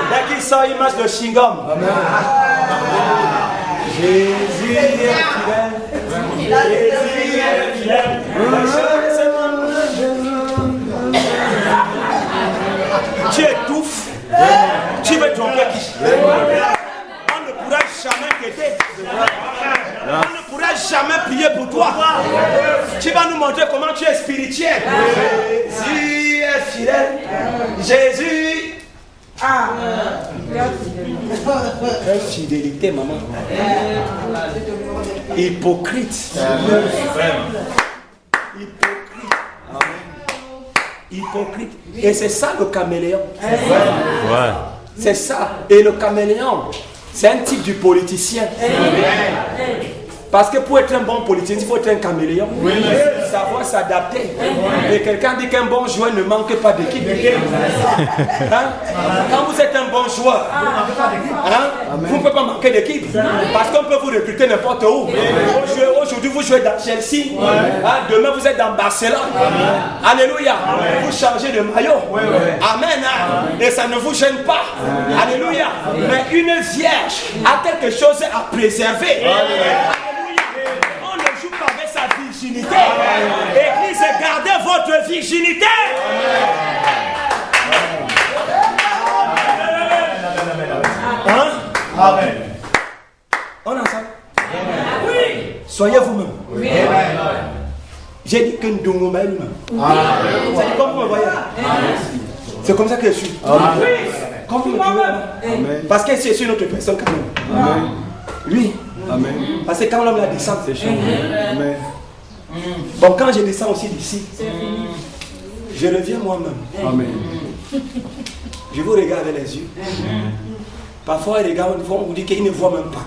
Dès qu'il sort, il mange le chewing-gum. Jésus est fidèle. Jésus est fidèle. Tu étouffes. Tu veux tromper qui? On ne pourra jamais t'aider. On ne pourra jamais prier pour toi. Tu vas nous montrer comment tu es spirituel. Jésus est fidèle. Jésus. Fidélité, maman. Hypocrite. Hypocrite. Et c'est ça le caméléon. Ouais. C'est ça. Et le caméléon, c'est un type du politicien. Parce que pour être un bon politicien, il faut être un caméléon. Savoir s'adapter. Et quelqu'un dit qu'un bon joueur ne manque pas d'équipe. Hein? Quand vous êtes un bon joueur, hein? Vous ne pouvez pas manquer d'équipe. Parce qu'on peut vous recruter n'importe où. Aujourd'hui, vous jouez dans Chelsea. Hein? Demain, vous êtes dans Barcelone. Alléluia. Vous changez de maillot. Amen. Et ça ne vous gêne pas. Alléluia. Mais une vierge a quelque chose à préserver. Avec sa virginité. Église, gardez votre virginité. Hein? Amen. On est ensemble? Oui. Soyez vous-même. Oui. J'ai dit que nous sommes nous-mêmes. C'est comme vous me voyez. C'est comme ça que je suis. Comme vous me voyez. Parce que c'est une autre personne quand même. Oui. Amen. Parce que quand l'homme la descend, c'est chaud. Amen. Bon, quand je descends aussi d'ici, je reviens moi-même. Amen. Je vous regarde avec les yeux. Parfois, les gars vous dit qu'il ne voit même pas.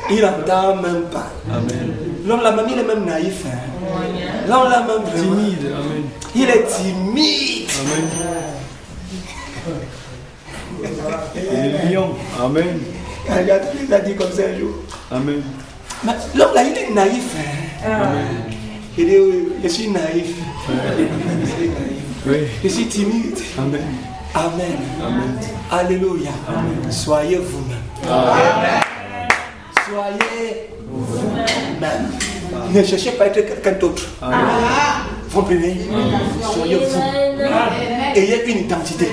Il n'entend même pas. Amen. L'homme là même, il est même naïf. Hein. L'homme là même timide. Amen. Il est timide. Amen. Il est lion. Amen. Regarde, il a dit comme ça un jour. Amen. Mais l'homme là, il est naïf. Hein? Amen. Il dit, oui, je suis naïf. Oui. Je suis timide. Amen. Amen. Amen. Alléluia. Amen. Soyez vous-même. Amen. Soyez vous-même. Ne cherchez pas à être quelqu'un d'autre. Vous comprenez? Soyez vous. Ayez une identité.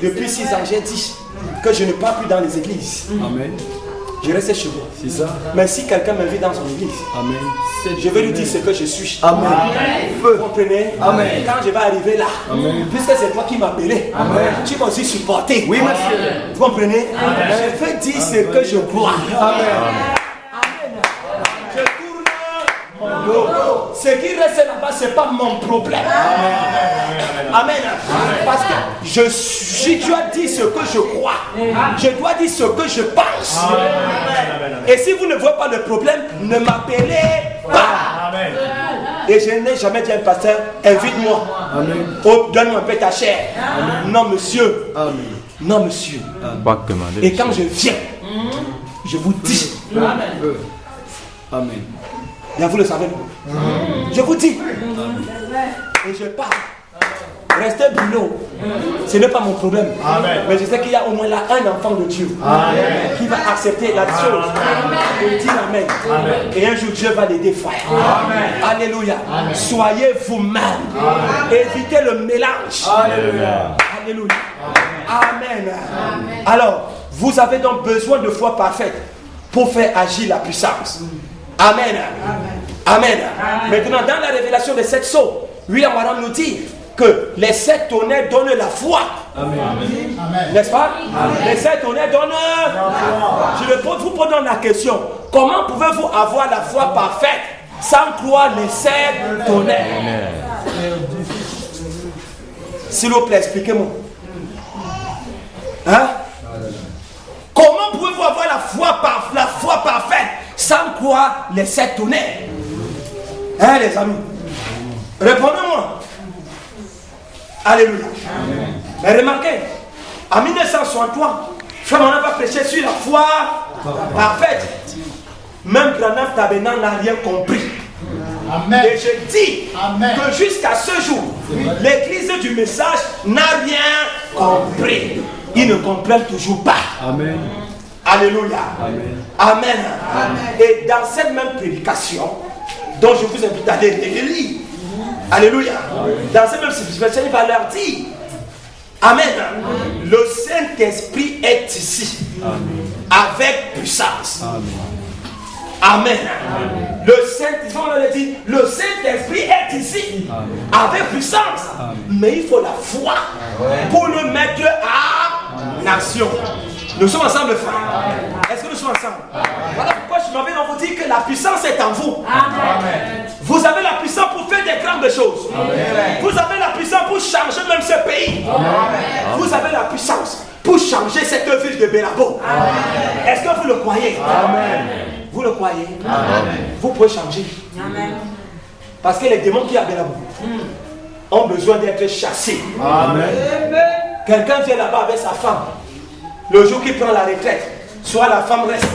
Depuis 6 ans, j'ai dit que je ne pars plus dans les églises. Amen. Je reste chez vous. C'est ça. Mais si quelqu'un m'invite dans son église, amen, je vais lui dire ce que je suis. Amen. Vous comprenez? Amen. Quand je vais arriver là, amen, puisque c'est toi qui m'as appelé, tu vas aussi supporter. Oui, monsieur. Vous comprenez? Amen. Je veux dire ce que je crois. Amen. Je tourne mon dos. Ce qui reste là-bas, ce n'est pas mon problème. Amen. Parce que je dois dire ce que je crois. Je dois dire ce que je pense. Et si vous ne voyez pas le problème, ne m'appelez pas. Et je n'ai jamais dit à un pasteur, invite-moi. Oh, donne-moi un peu ta chair. Non, monsieur. Non, monsieur. Et quand je viens, je vous dis. Amen. Bien, vous le savez. Je vous dis. Et je pars. Restez boulot. Ce n'est pas mon problème. Amen. Mais je sais qu'il y a au moins là un enfant de Dieu. Amen, qui va accepter la chose. Et dire Amen. Amen. Et un jour Dieu va l'aider, frère. Amen. Alléluia. Amen. Soyez vous-même. Évitez le mélange. Alléluia. Alléluia. Amen. Amen. Alors, vous avez donc besoin de foi parfaite pour faire agir la puissance. Amen. Amen. Amen. Maintenant, dans la révélation des 7 sceaux, William Branham nous dit que les 7 tonnerres donnent la foi. Amen. N'est-ce pas? Amen. Les 7 tonnerres donnent la foi. Je vous pose la question. Comment pouvez-vous avoir la foi parfaite sans croire les 7 tonnerres? S'il vous plaît, expliquez-moi. Hein? Comment pouvez-vous avoir la foi parfaite sans croire les 7 tonnerres? Hein, les amis? Répondez-moi. Alléluia. Amen. Mais remarquez, en 1963, on n'a pas prêché sur la foi parfaite. Même Branham Tabernacle n'a rien compris. Amen. Et je dis que jusqu'à ce jour, l'église du message n'a rien compris. Ils ne comprennent toujours pas. Amen. Alléluia. Amen. Amen. Amen. Et dans cette même prédication, dont je vous invite à aller les lire. Alléluia. Dans ce même verset, il va leur dire, Amen. Le Saint-Esprit est ici. Avec puissance. Amen. Le Saint-Esprit, le Saint-Esprit est ici. Avec puissance. Mais il faut la foi pour le mettre en action. Nous sommes ensemble, frères. Est-ce que nous sommes ensemble? Voilà pourquoi je m'en vais vous dire que la puissance est en vous. Amen. Vous avez la puissance pour faire des grandes choses. Amen. Vous avez la puissance pour changer même ce pays. Amen. Vous avez la puissance pour changer cette ville de Bélabo. Est-ce que vous le croyez? Amen. Vous le croyez? Amen. Vous pouvez changer. Amen. Parce que les démons qui y a à Bélabo ont besoin d'être chassés. Amen. Quelqu'un vient là-bas avec sa femme. Le jour qu'il prend la retraite, soit la femme reste,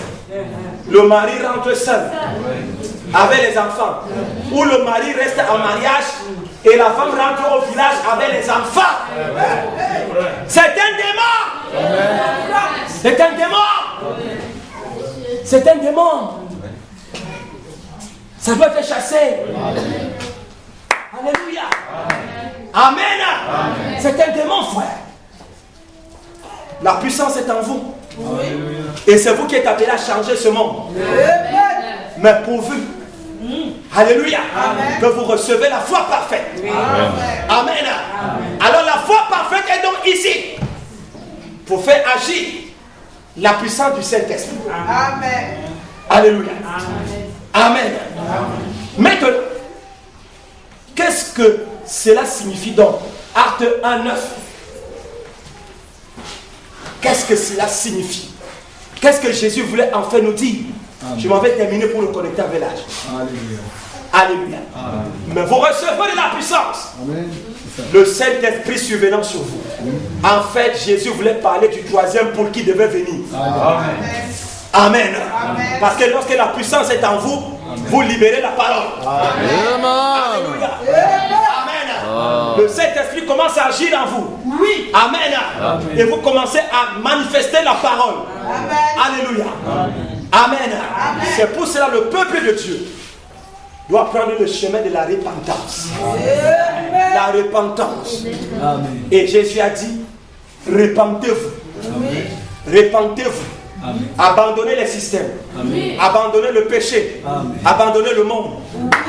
le mari rentre seul avec les enfants, ou le mari reste en mariage et la femme rentre au village avec les enfants. C'est un démon. C'est un démon. C'est un démon. Ça doit être chassé. Alléluia. Amen. C'est un démon, frère. La puissance est en vous. Et c'est vous qui êtes appelés à changer ce monde. Mais pourvu, alléluia, que vous recevez la foi parfaite. Amen. Alors la foi parfaite est donc ici pour faire agir la puissance du Saint-Esprit. Amen. Alléluia. Amen. Maintenant, qu'est-ce que cela signifie donc? Acte 1:9. Qu'est-ce que cela signifie? Qu'est-ce que Jésus voulait en fait nous dire? Amen. Je m'en vais terminer pour le connecter avec l'âge. Alléluia. Alléluia. Amen. Mais vous recevrez de la puissance. Amen. Le Saint-Esprit survenant sur vous. En fait, Jésus voulait parler du troisième pour qui devait venir. Amen. Amen. Amen. Parce que lorsque la puissance est en vous, amen, vous libérez la parole. Amen. Alléluia. Amen. Le Saint-Esprit commence à agir en vous. Oui. Amen. Amen. Et vous commencez à manifester la parole. Amen. Alléluia. Amen. Amen. Amen. C'est pour cela que le peuple de Dieu doit prendre le chemin de la repentance. Amen. La repentance. Amen. Et Jésus a dit, repentez-vous. Repentez-vous. Amen. Abandonnez les systèmes. Amen. Abandonnez le péché. Amen. Abandonnez le monde.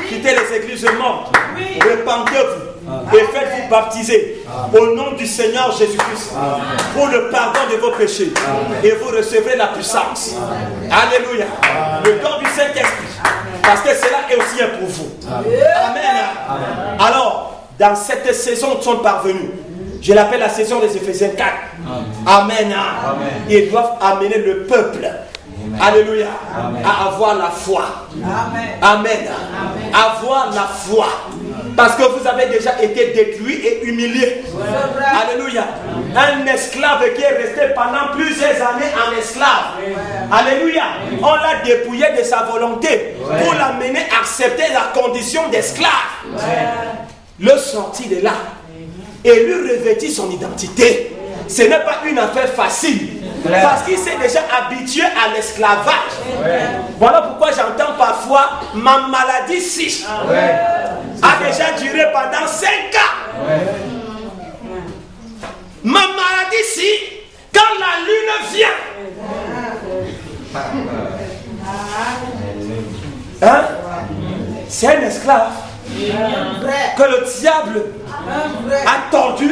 Quittez les églises mortes. Repentez-vous. Et faites-vous baptiser. Amen. Au nom du Seigneur Jésus-Christ. Pour le pardon de vos péchés. Amen. Et vous recevrez la puissance. Amen. Alléluia. Amen. Le don du Saint-Esprit. Parce que cela est aussi pour vous. Amen. Amen. Amen. Alors, dans cette saison, nous sommes parvenus. Je l'appelle la saison des Éphésiens 4. Amen. Amen. Amen. Ils doivent amener le peuple, amen, alléluia, amen, à avoir la foi. Amen. Amen. Amen. Avoir la foi. Parce que vous avez déjà été détruit et humilié. Alléluia. Un esclave qui est resté pendant plusieurs années en esclave. Alléluia. On l'a dépouillé de sa volonté pour l'amener à accepter la condition d'esclave. Le sortir de là et lui revêtir son identité. Ce n'est pas une affaire facile. Parce qu'il s'est déjà habitué à l'esclavage. Voilà pourquoi j'entends parfois ma maladie si a déjà duré pendant 5 ans. Ma maladie si, quand la lune vient, hein? C'est un esclave que le diable a tordu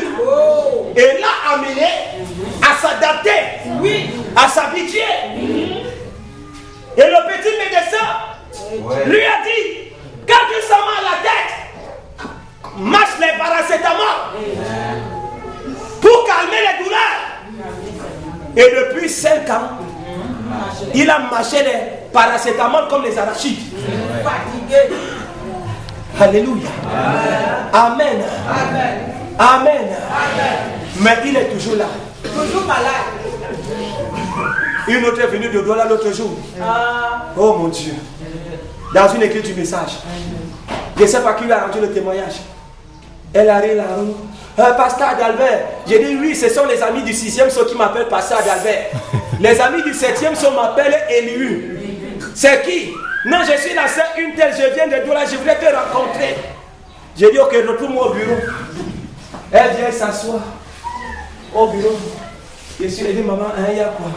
et l'a amené à s'adapter, à s'habituer. Et le petit médecin lui a dit, quand tu sens mal à la tête, mâche les paracétamol pour calmer les douleurs. Et depuis 5 ans, il a mâché les paracétamol comme les arachides. Alléluia. Amen. Amen. Amen. Mais il est toujours là. Toujours malade. Une autre est venue de Douala l'autre jour. Oh mon Dieu. Dans une écriture du message. Je ne sais pas qui lui a rendu le témoignage. Elle arrive là. Pasteur Adalbert. J'ai dit oui, ce sont les amis du 6e ceux qui m'appellent Pasteur Adalbert. Les amis du 7e ceux m'appellent Elihu. C'est qui? Non, je suis la sœur une telle, je viens de Douala, je voulais te rencontrer. J'ai dit, ok, retrouve-moi au bureau. Elle vient s'asseoir au bureau. Je suis dit, maman, il y a quoi?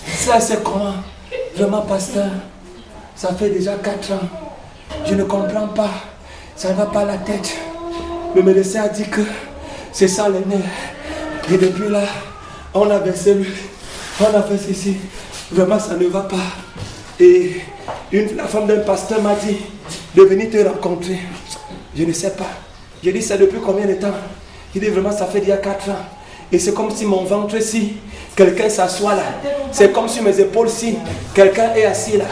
Ça c'est comment? Vraiment pasteur, ça fait déjà 4 ans. Je ne comprends pas. Ça ne va pas la tête. Le médecin a dit que c'est ça les nerfs. Et depuis là, on a versé l'huile. On a fait ceci. Vraiment ça ne va pas. Et la femme d'un pasteur m'a dit de venir te rencontrer. Je ne sais pas. J'ai dit ça depuis combien de temps? Il dit vraiment ça fait déjà 4 ans. Et c'est comme si mon ventre si quelqu'un s'assoit là. C'est comme sur mes épaules si quelqu'un est assis là.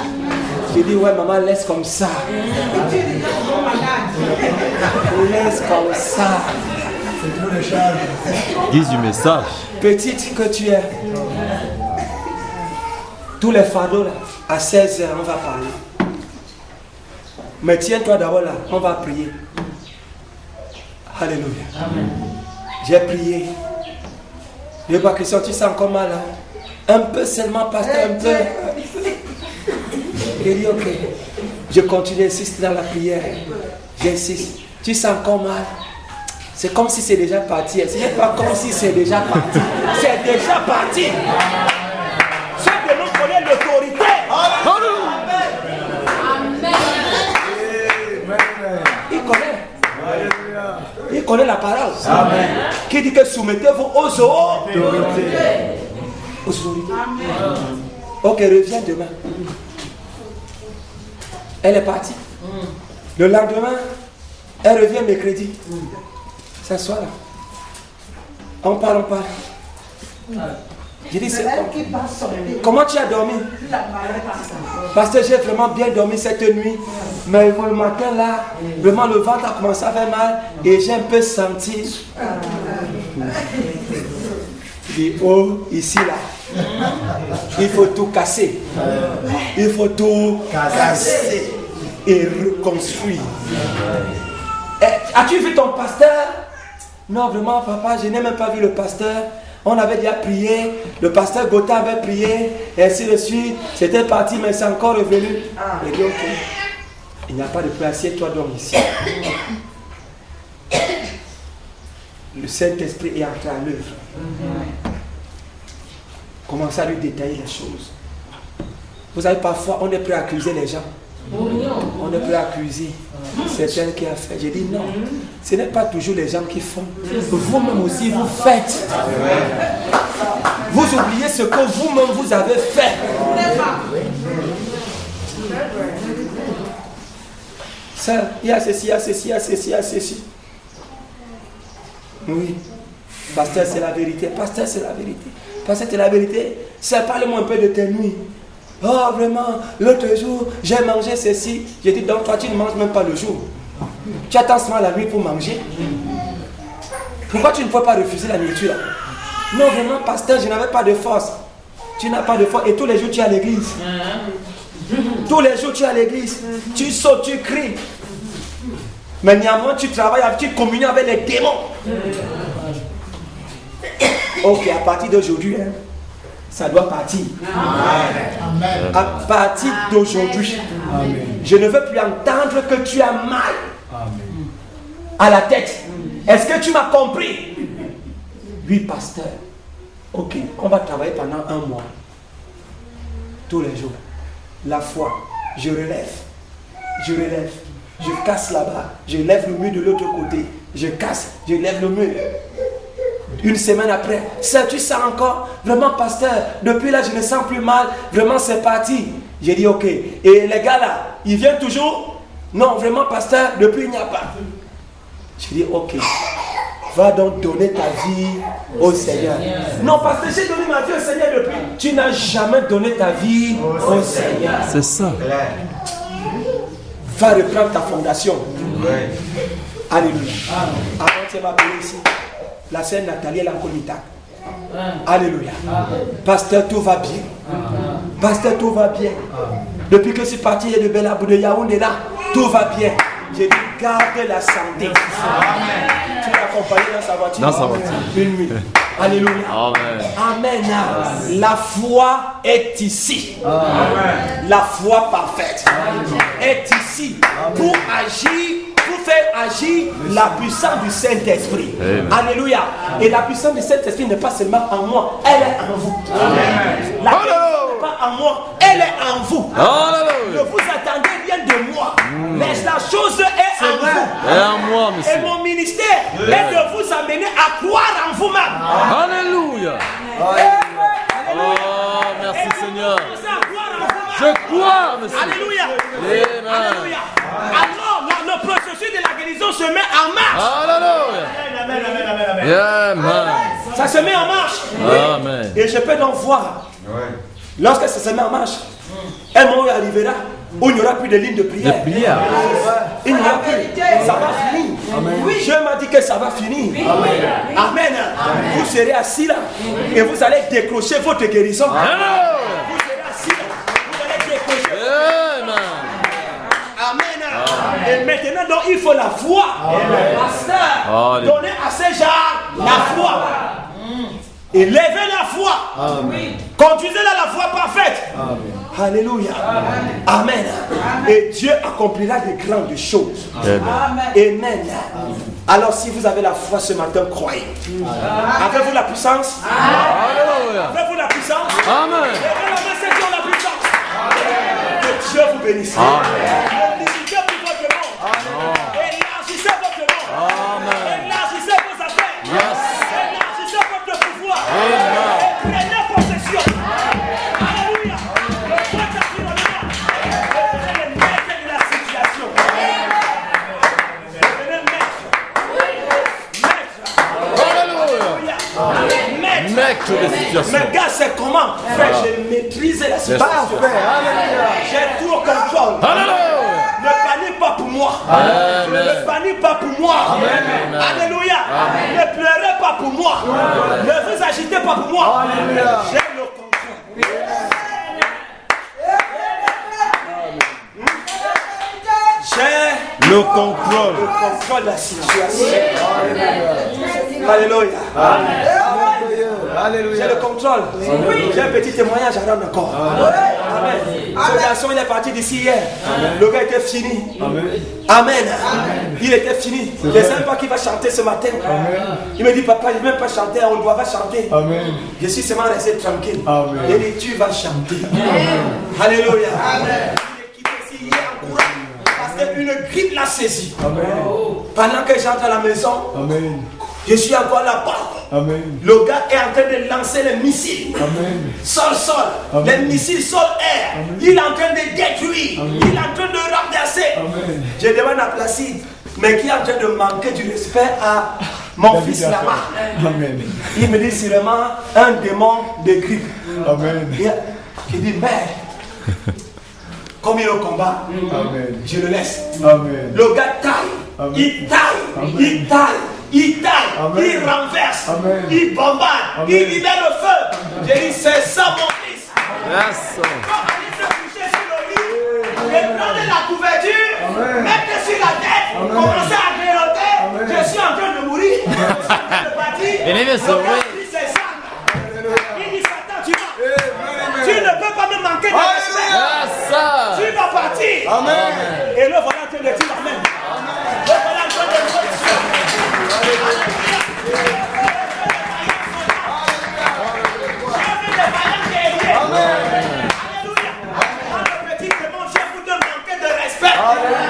J'ai dit ouais maman laisse comme ça. Laisse comme ça. Guise du message. Petite que tu es. Tous les fardeaux là, à 16h on va parler. Mais tiens-toi d'abord là, on va prier. Alléluia. Amen. J'ai prié. Je vois que tu sens encore mal là. Un peu seulement, pasteur, un peu. J'ai dit ok. Je continue, j'insiste dans la prière. J'insiste. Tu sens encore mal. C'est comme si c'est déjà parti. Ce n'est pas comme si c'est déjà parti. C'est déjà parti. Chaque de nous connaît l'autorité. Il connaît. Il connaît la parole. Amen. Qui dit que soumettez-vous aux autorités. Aux autorités. Ok, reviens demain. Elle est partie. Le lendemain, elle revient mercredi. S'assoit là. On parle. J'ai dit, c'est comment tu as dormi? Parce que j'ai vraiment bien dormi cette nuit. Mais le matin là, vraiment le ventre a commencé à faire mal. Et j'ai un peu senti. Je dis, oh, ici là. Il faut tout casser. Il faut tout casser. Et reconstruire. As-tu vu ton pasteur? Non, vraiment, papa, je n'ai même pas vu le pasteur. On avait déjà prié, le pasteur Gauthier avait prié, et ainsi de suite. C'était parti, mais c'est encore revenu. Il dit, ok, il n'y a pas de place, assieds-toi donc ici. Le Saint-Esprit est entré à l'œuvre. Commencez à lui détailler les choses. Vous savez, parfois, on est prêt à accuser les gens. On est prêt à accuser. C'est elle qui a fait. J'ai dit non. Ce n'est pas toujours les gens qui font. Vous-même aussi, vous faites. Vous oubliez ce que vous-même vous avez fait. Ça, il y a ceci, il y a ceci, il y a ceci, il y a ceci. Oui. Pasteur, c'est la vérité. Pasteur, c'est la vérité. Pasteur, c'est la vérité. Ça, parle-moi un peu de tes nuits. Oh vraiment, l'autre jour, j'ai mangé ceci. J'ai dit, donc toi tu ne manges même pas le jour. Tu attends seulement la nuit pour manger. Pourquoi tu ne peux pas refuser la nourriture là? Non vraiment pasteur, je n'avais pas de force. Tu n'as pas de force et tous les jours tu es à l'église. Tous les jours tu es à l'église. Tu sautes, tu cries. Mais néanmoins tu travailles, tu communies avec les démons. Ok, à partir d'aujourd'hui, hein, ça doit partir. Amen. À partir d'aujourd'hui, je ne veux plus entendre que tu as mal à la tête. Est-ce que tu m'as compris? Oui, pasteur. Ok, on va travailler pendant 1 mois. Tous les jours. La foi, je relève. Je relève. Je casse là-bas. Je lève le mur de l'autre côté. Je casse. Je lève le mur. 1 semaine après, ça tu sens encore? Vraiment pasteur, depuis là je ne sens plus mal. Vraiment c'est parti. J'ai dit ok. Et les gars là, ils viennent toujours? Non, vraiment pasteur, depuis il n'y a pas. J'ai dit ok. Va donc donner ta vie au Seigneur. Non, parce que j'ai donné ma vie au Seigneur depuis. Tu n'as jamais donné ta vie au Seigneur. C'est ça. Va reprendre ta fondation. Alléluia. Avant tu vas appeler ici. La sœur Nathalie, elle a encore une tac. Alléluia. Pasteur, tout va bien. Pasteur, tout va bien. Depuis que je suis parti de Bellabou de Yaoundé là, tout va bien. J'ai dit, garde la santé. Tu l'as accompagné dans sa voiture. Dans sa voiture. Une nuit. Alléluia. Amen. Amen. La foi est ici. Amen. La foi parfaite est ici pour agir, pour faire agir la puissance du Saint-Esprit. Alléluia. Et la puissance du Saint-Esprit n'est pas seulement en moi, elle est en vous. Amen. La puissance n'est pas en moi, elle est en vous. Ne vous attendez rien de moi. Mais la chose est en vous. Et en moi, monsieur. Et mon ministère est de vous amener à croire en vous-même. Alléluia. Oh, merci Seigneur. Je crois, monsieur. Alléluia. Amen. Alléluia. Alors, le processus de la guérison se met en marche. Alléluia. Amen, amen, amen, amen. Amen. Ça se met en marche. Amen. Et je peux donc voir, lorsque ça se met en marche, un moment arrivera où il n'y aura plus de lignes de prière. Il n'y aura plus. Ça va finir. Dieu m'a dit que ça va finir. Amen. Vous serez assis là et vous allez décrocher votre guérison. Vous serez assis là. Vous allez décrocher. Amen. Et maintenant, donc, il faut la foi. Pasteur, donnez à ces gens la foi. Élevez la foi. Conduisez-la la foi parfaite. Alléluia. Amen. Et Dieu accomplira de grandes choses. Amen. Alors si vous avez la foi ce matin, croyez. Avez-vous la puissance? Avez-vous la puissance? Amen. Levez la main, ceux qui ont la puissance. Que Dieu vous bénisse. Multipliez pour votre monde. Élargissez votre monde. Élargissez vos affaires. Élargissez votre pouvoir. Et prenez possession. Alléluia. Votre environnement. Devenez le maître de la situation. Devenez maître. Maître de situation. Mais gars, c'est comment? Frère, j'ai maîtrisé la situation. J'ai tout au contrôle. Ne panique pas pour moi. Ne panique pas pour moi. Alléluia. Ne pleurez pas pour moi. Ne vous agitez pas pour moi. J'ai le contrôle. J'ai Le contrôle. de la situation. Alléluia. J'ai le contrôle. J'ai un petit témoignage à rendre encore. Amen. Ce garçon, il est parti d'ici hier. Le gars était fini. Amen. Il était fini. Je ne sais même pas qui va chanter ce matin. Il me dit, papa, il ne veut même pas chanter, on doit pas chanter. Je suis seulement resté tranquille. Il dit, tu vas chanter. Alléluia. Il est quitté ici hier en courant. Parce qu'une grippe l'a saisi. Pendant que j'entre à la maison, je suis encore là-bas. Le gars est en train de lancer les missiles. Sol. Les missiles sol-air. Il est en train de détruire. Il est en train de renverser. Je demande à Placide, mais qui est en train de manquer du respect à mon fils là-bas. Il me dit sûrement un démon de grippe. Il dit, mais comme il est au combat, je le laisse. Le gars taille. Il taille. Il renverse, il bombarde, il libère le feu. J'ai dit, c'est ça mon fils. Quand il se couchait sur le lit, et prenez la couverture, mettez sur la tête, commencez à grelloter. Je suis en train de mourir. Je suis en train de partir. Le gars dit, c'est ça. Il dit, Satan, tu ne peux pas me manquer de respect. Tu vas partir. Et le voilà en train de dire amen. Le voilà en train de dire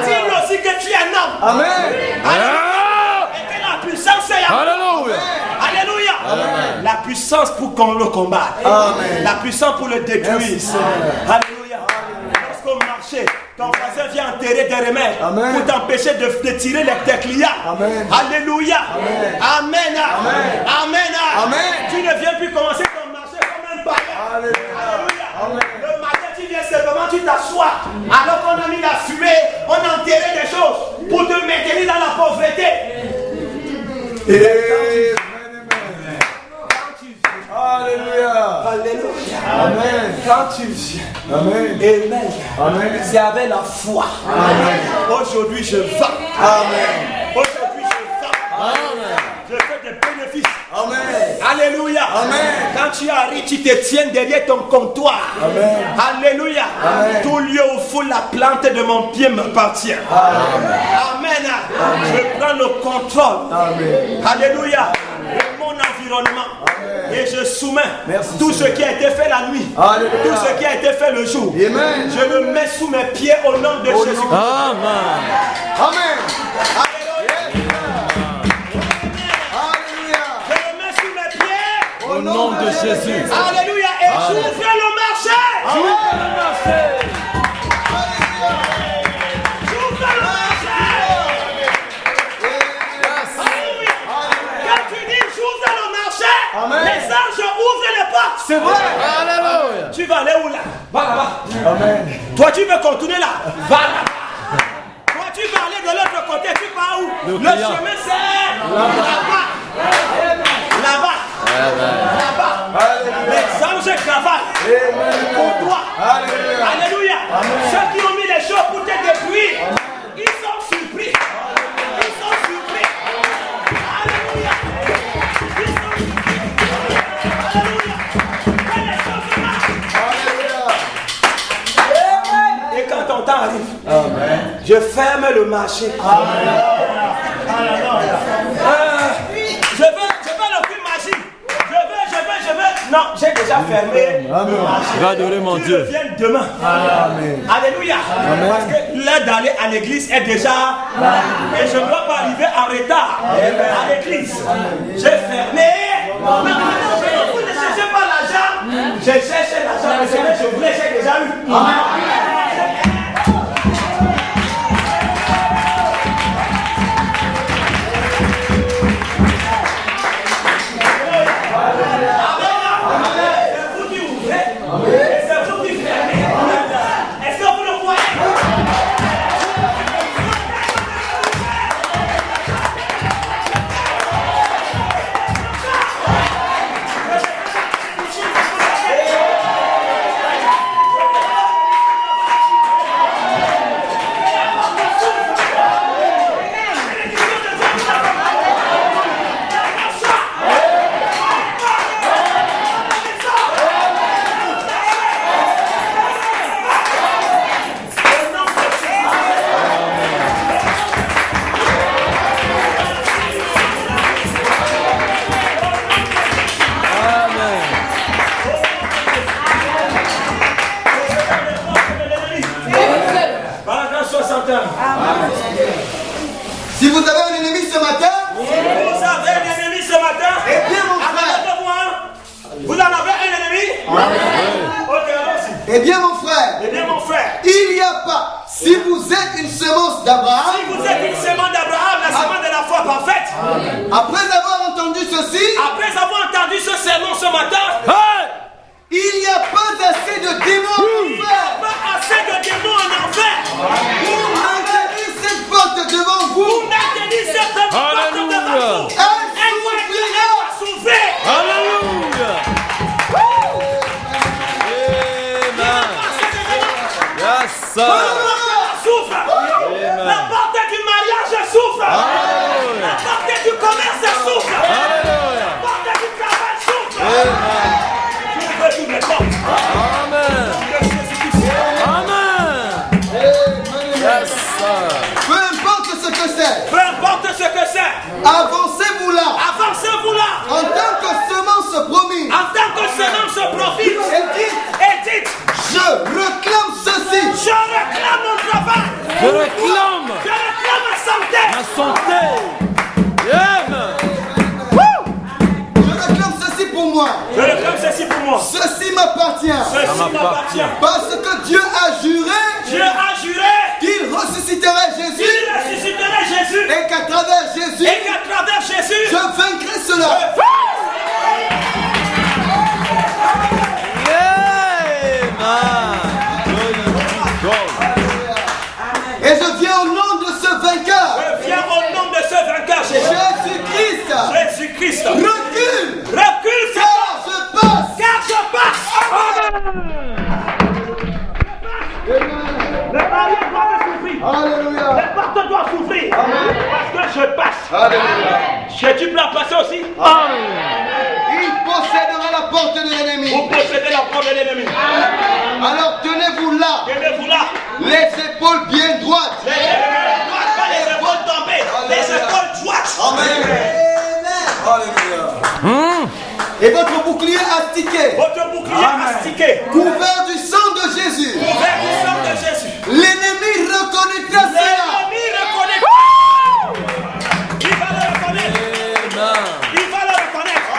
dis-le aussi que tu es un homme. Et que la puissance est à Alléluia. Alléluia. La puissance pour qu'on le combatte. La puissance pour le détruire. Alléluia. Lorsqu'on marchait, ton voisin vient enterrer des remèdes pour t'empêcher de tirer tes clients. Alléluia. Amen. Tu ne viens plus commencer ton marché comme un païen. Alléluia. Le matin, tu viens seulement, tu t'assois. Alors qu'on a mis la fumée, on a enterré des choses pour te maintenir dans la pauvreté. Alléluia. Amen. Quand tu viens, Amen. Amen. Amen. C'est avec la foi. Aujourd'hui, je vends. Amen. Aujourd'hui, je vends. Je fais des bénéfices. Amen. Alléluia. Amen. Quand tu arrives, tu te tiens derrière ton comptoir. Amen. Alléluia. Amen. Tout lieu où faut la plante de mon pied m'appartient. Amen. Je prends le contrôle. Amen. Alléluia. De mon environnement. Et je soumets Merci, tout ce Seigneur. qui a été fait la nuit. Alléluia. Tout ce qui a été fait le jour. Amen. Je le mets sous mes pieds au nom de Au Jésus. nom de- Amen. Amen. Alléluia. Alléluia. Je le mets sous mes pieds. Au nom de Jésus. Alléluia. Et j'ouvre le marché. J'ouvre le marché. Alléluia. Quand tu dis j'ouvre le marché, Amen. les anges ouvrent les portes. C'est vrai. Alléluia. Tu vas aller où là? Va là-bas. Amen. Toi, tu veux continuer là? Va là-bas. Toi, tu vas aller de l'autre côté. Tu vas où? Le Le client. chemin, c'est là-bas. Là-bas. Là-bas. Les anges travaillent pour toi. Alléluia. Alléluia. Ceux qui ont mis les choses pour te détruire, ils sont surpris. Ils sont surpris. Alléluia. Ils sont surpris. Alléluia. Que les choses marchent. Alléluia. Et quand ton temps arrive, je ferme le marché. Je veux le plus magique. Je veux. Non, j'ai déjà fermé le marché. Je vais adorer mon Tu Dieu. reviens demain. Amen. Alléluia. Parce que l'heure d'aller à l'église est déjà. Et je ne dois pas arriver en retard à l'église. J'ai fermé. Mais vous ne cherchez pas l'argent. J'ai cherché l'argent. Mais ce que je voulais, j'ai déjà eu. C'est vous qui ouvrez. Et c'est vous qui fermez. Est-ce que vous le croyez? Paragraphe 61. Si vous avez un ennemi ce matin, Vous avez un ennemi ce matin? eh bien mon frère, Attendez-moi. Vous en avez un ennemi? Ok, allons-y. eh bien mon frère, Eh bien, mon frère, il n'y a pas, si vous êtes une semence d'Abraham, si vous êtes une semence d'Abraham, la semence de la foi parfaite, après avoir entendu ceci, après avoir entendu ce sermon ce matin, Hey! il n'y a pas assez de démons en enfer pas assez de démons en enfer pour maintenir cette porte devant pour vous. maintenir cette porte Alléluia. devant vous. Elle doit s'ouvrir. Alléluia. Amen. Yes, sir. Souffre. La porte du mariage souffre. Alléluia. La porte du commerce souffre. Alléluia. La porte du travail souffre. Amen. J'ouvre toutes les portes. Amen. De Jésus-Christ. Amen. Yes, sir. Peu importe ce que c'est, Peu importe ce que c'est, avancez-vous là. avancez-vous là. En tant que semence promise, En tant que semence profite, et dites, je réclame ceci. je réclame mon travail. Je réclame Je réclame ma santé. ma santé. Amen. Je réclame ceci pour moi. Je réclame ceci pour moi. Ceci m'appartient. Ceci m'appartient. Parce que Dieu a juré Dieu a juré qu'il ressusciterait qu'il Jésus ressusciterait Jésus et qu'à travers Jésus, et qu'à travers Jésus, je vaincrai cela. Et je viens au nom de ce vainqueur, je viens au nom de ce vainqueur Jésus. Jésus-Christ. Jésus-Christ. Recule, Recule, car je passe. car je passe. Es-tu prêt à passer aussi? Il possédera la porte de l'ennemi. Vous possédez la porte de l'ennemi. Alors tenez-vous là. Tenez-vous là. Les épaules bien droites. Les épaules droites, pas les épaules tombées. Les épaules droites. Et votre bouclier astiqué. Votre bouclier astiqué. Couvert du sang de Jésus. Couvert du sang de Jésus. L'ennemi reconnaîtra cela. L'ennemi reconnaît. Il va le reconnaître. Il va le reconnaître.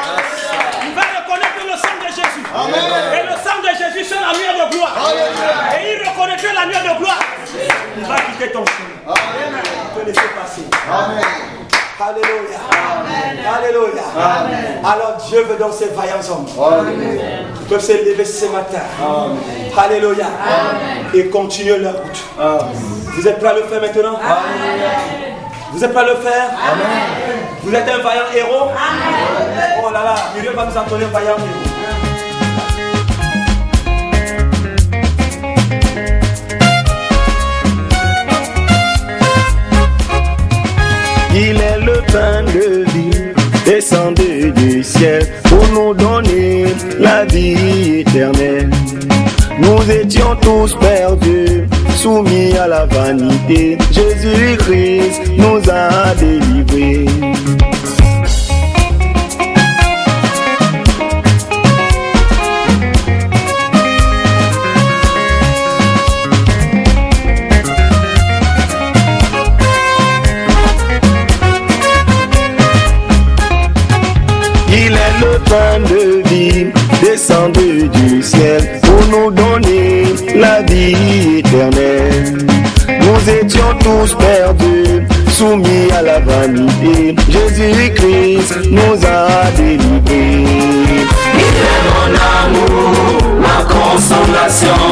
Il va reconnaître le sang de Jésus. Et le sang de Jésus c'est la nuit de gloire. Et il reconnaîtra la nuit de gloire. Il va quitter ton chemin. Te laisser passer. Alléluia. Alléluia. Alors Dieu veut donc ces vaillants hommes qui peuvent se lever ce matin. Alléluia. Et continuer leur route. Vous êtes prêts à le faire maintenant? Vous êtes prêts à le faire? Vous êtes un vaillant héros? Oh là là, Dieu va nous entonner vaillant héros. Il est le pain de vie, descendu du ciel pour nous donner la vie éternelle. Nous étions tous perdus, soumis à la vanité. Jésus-Christ nous a délivrés. Il est le pain de vie, descendu du ciel pour nous donner la vie éternelle. Nous étions tous perdus, soumis à la vanité. Jésus-Christ nous a délivrés. Il est mon amour, ma consolation.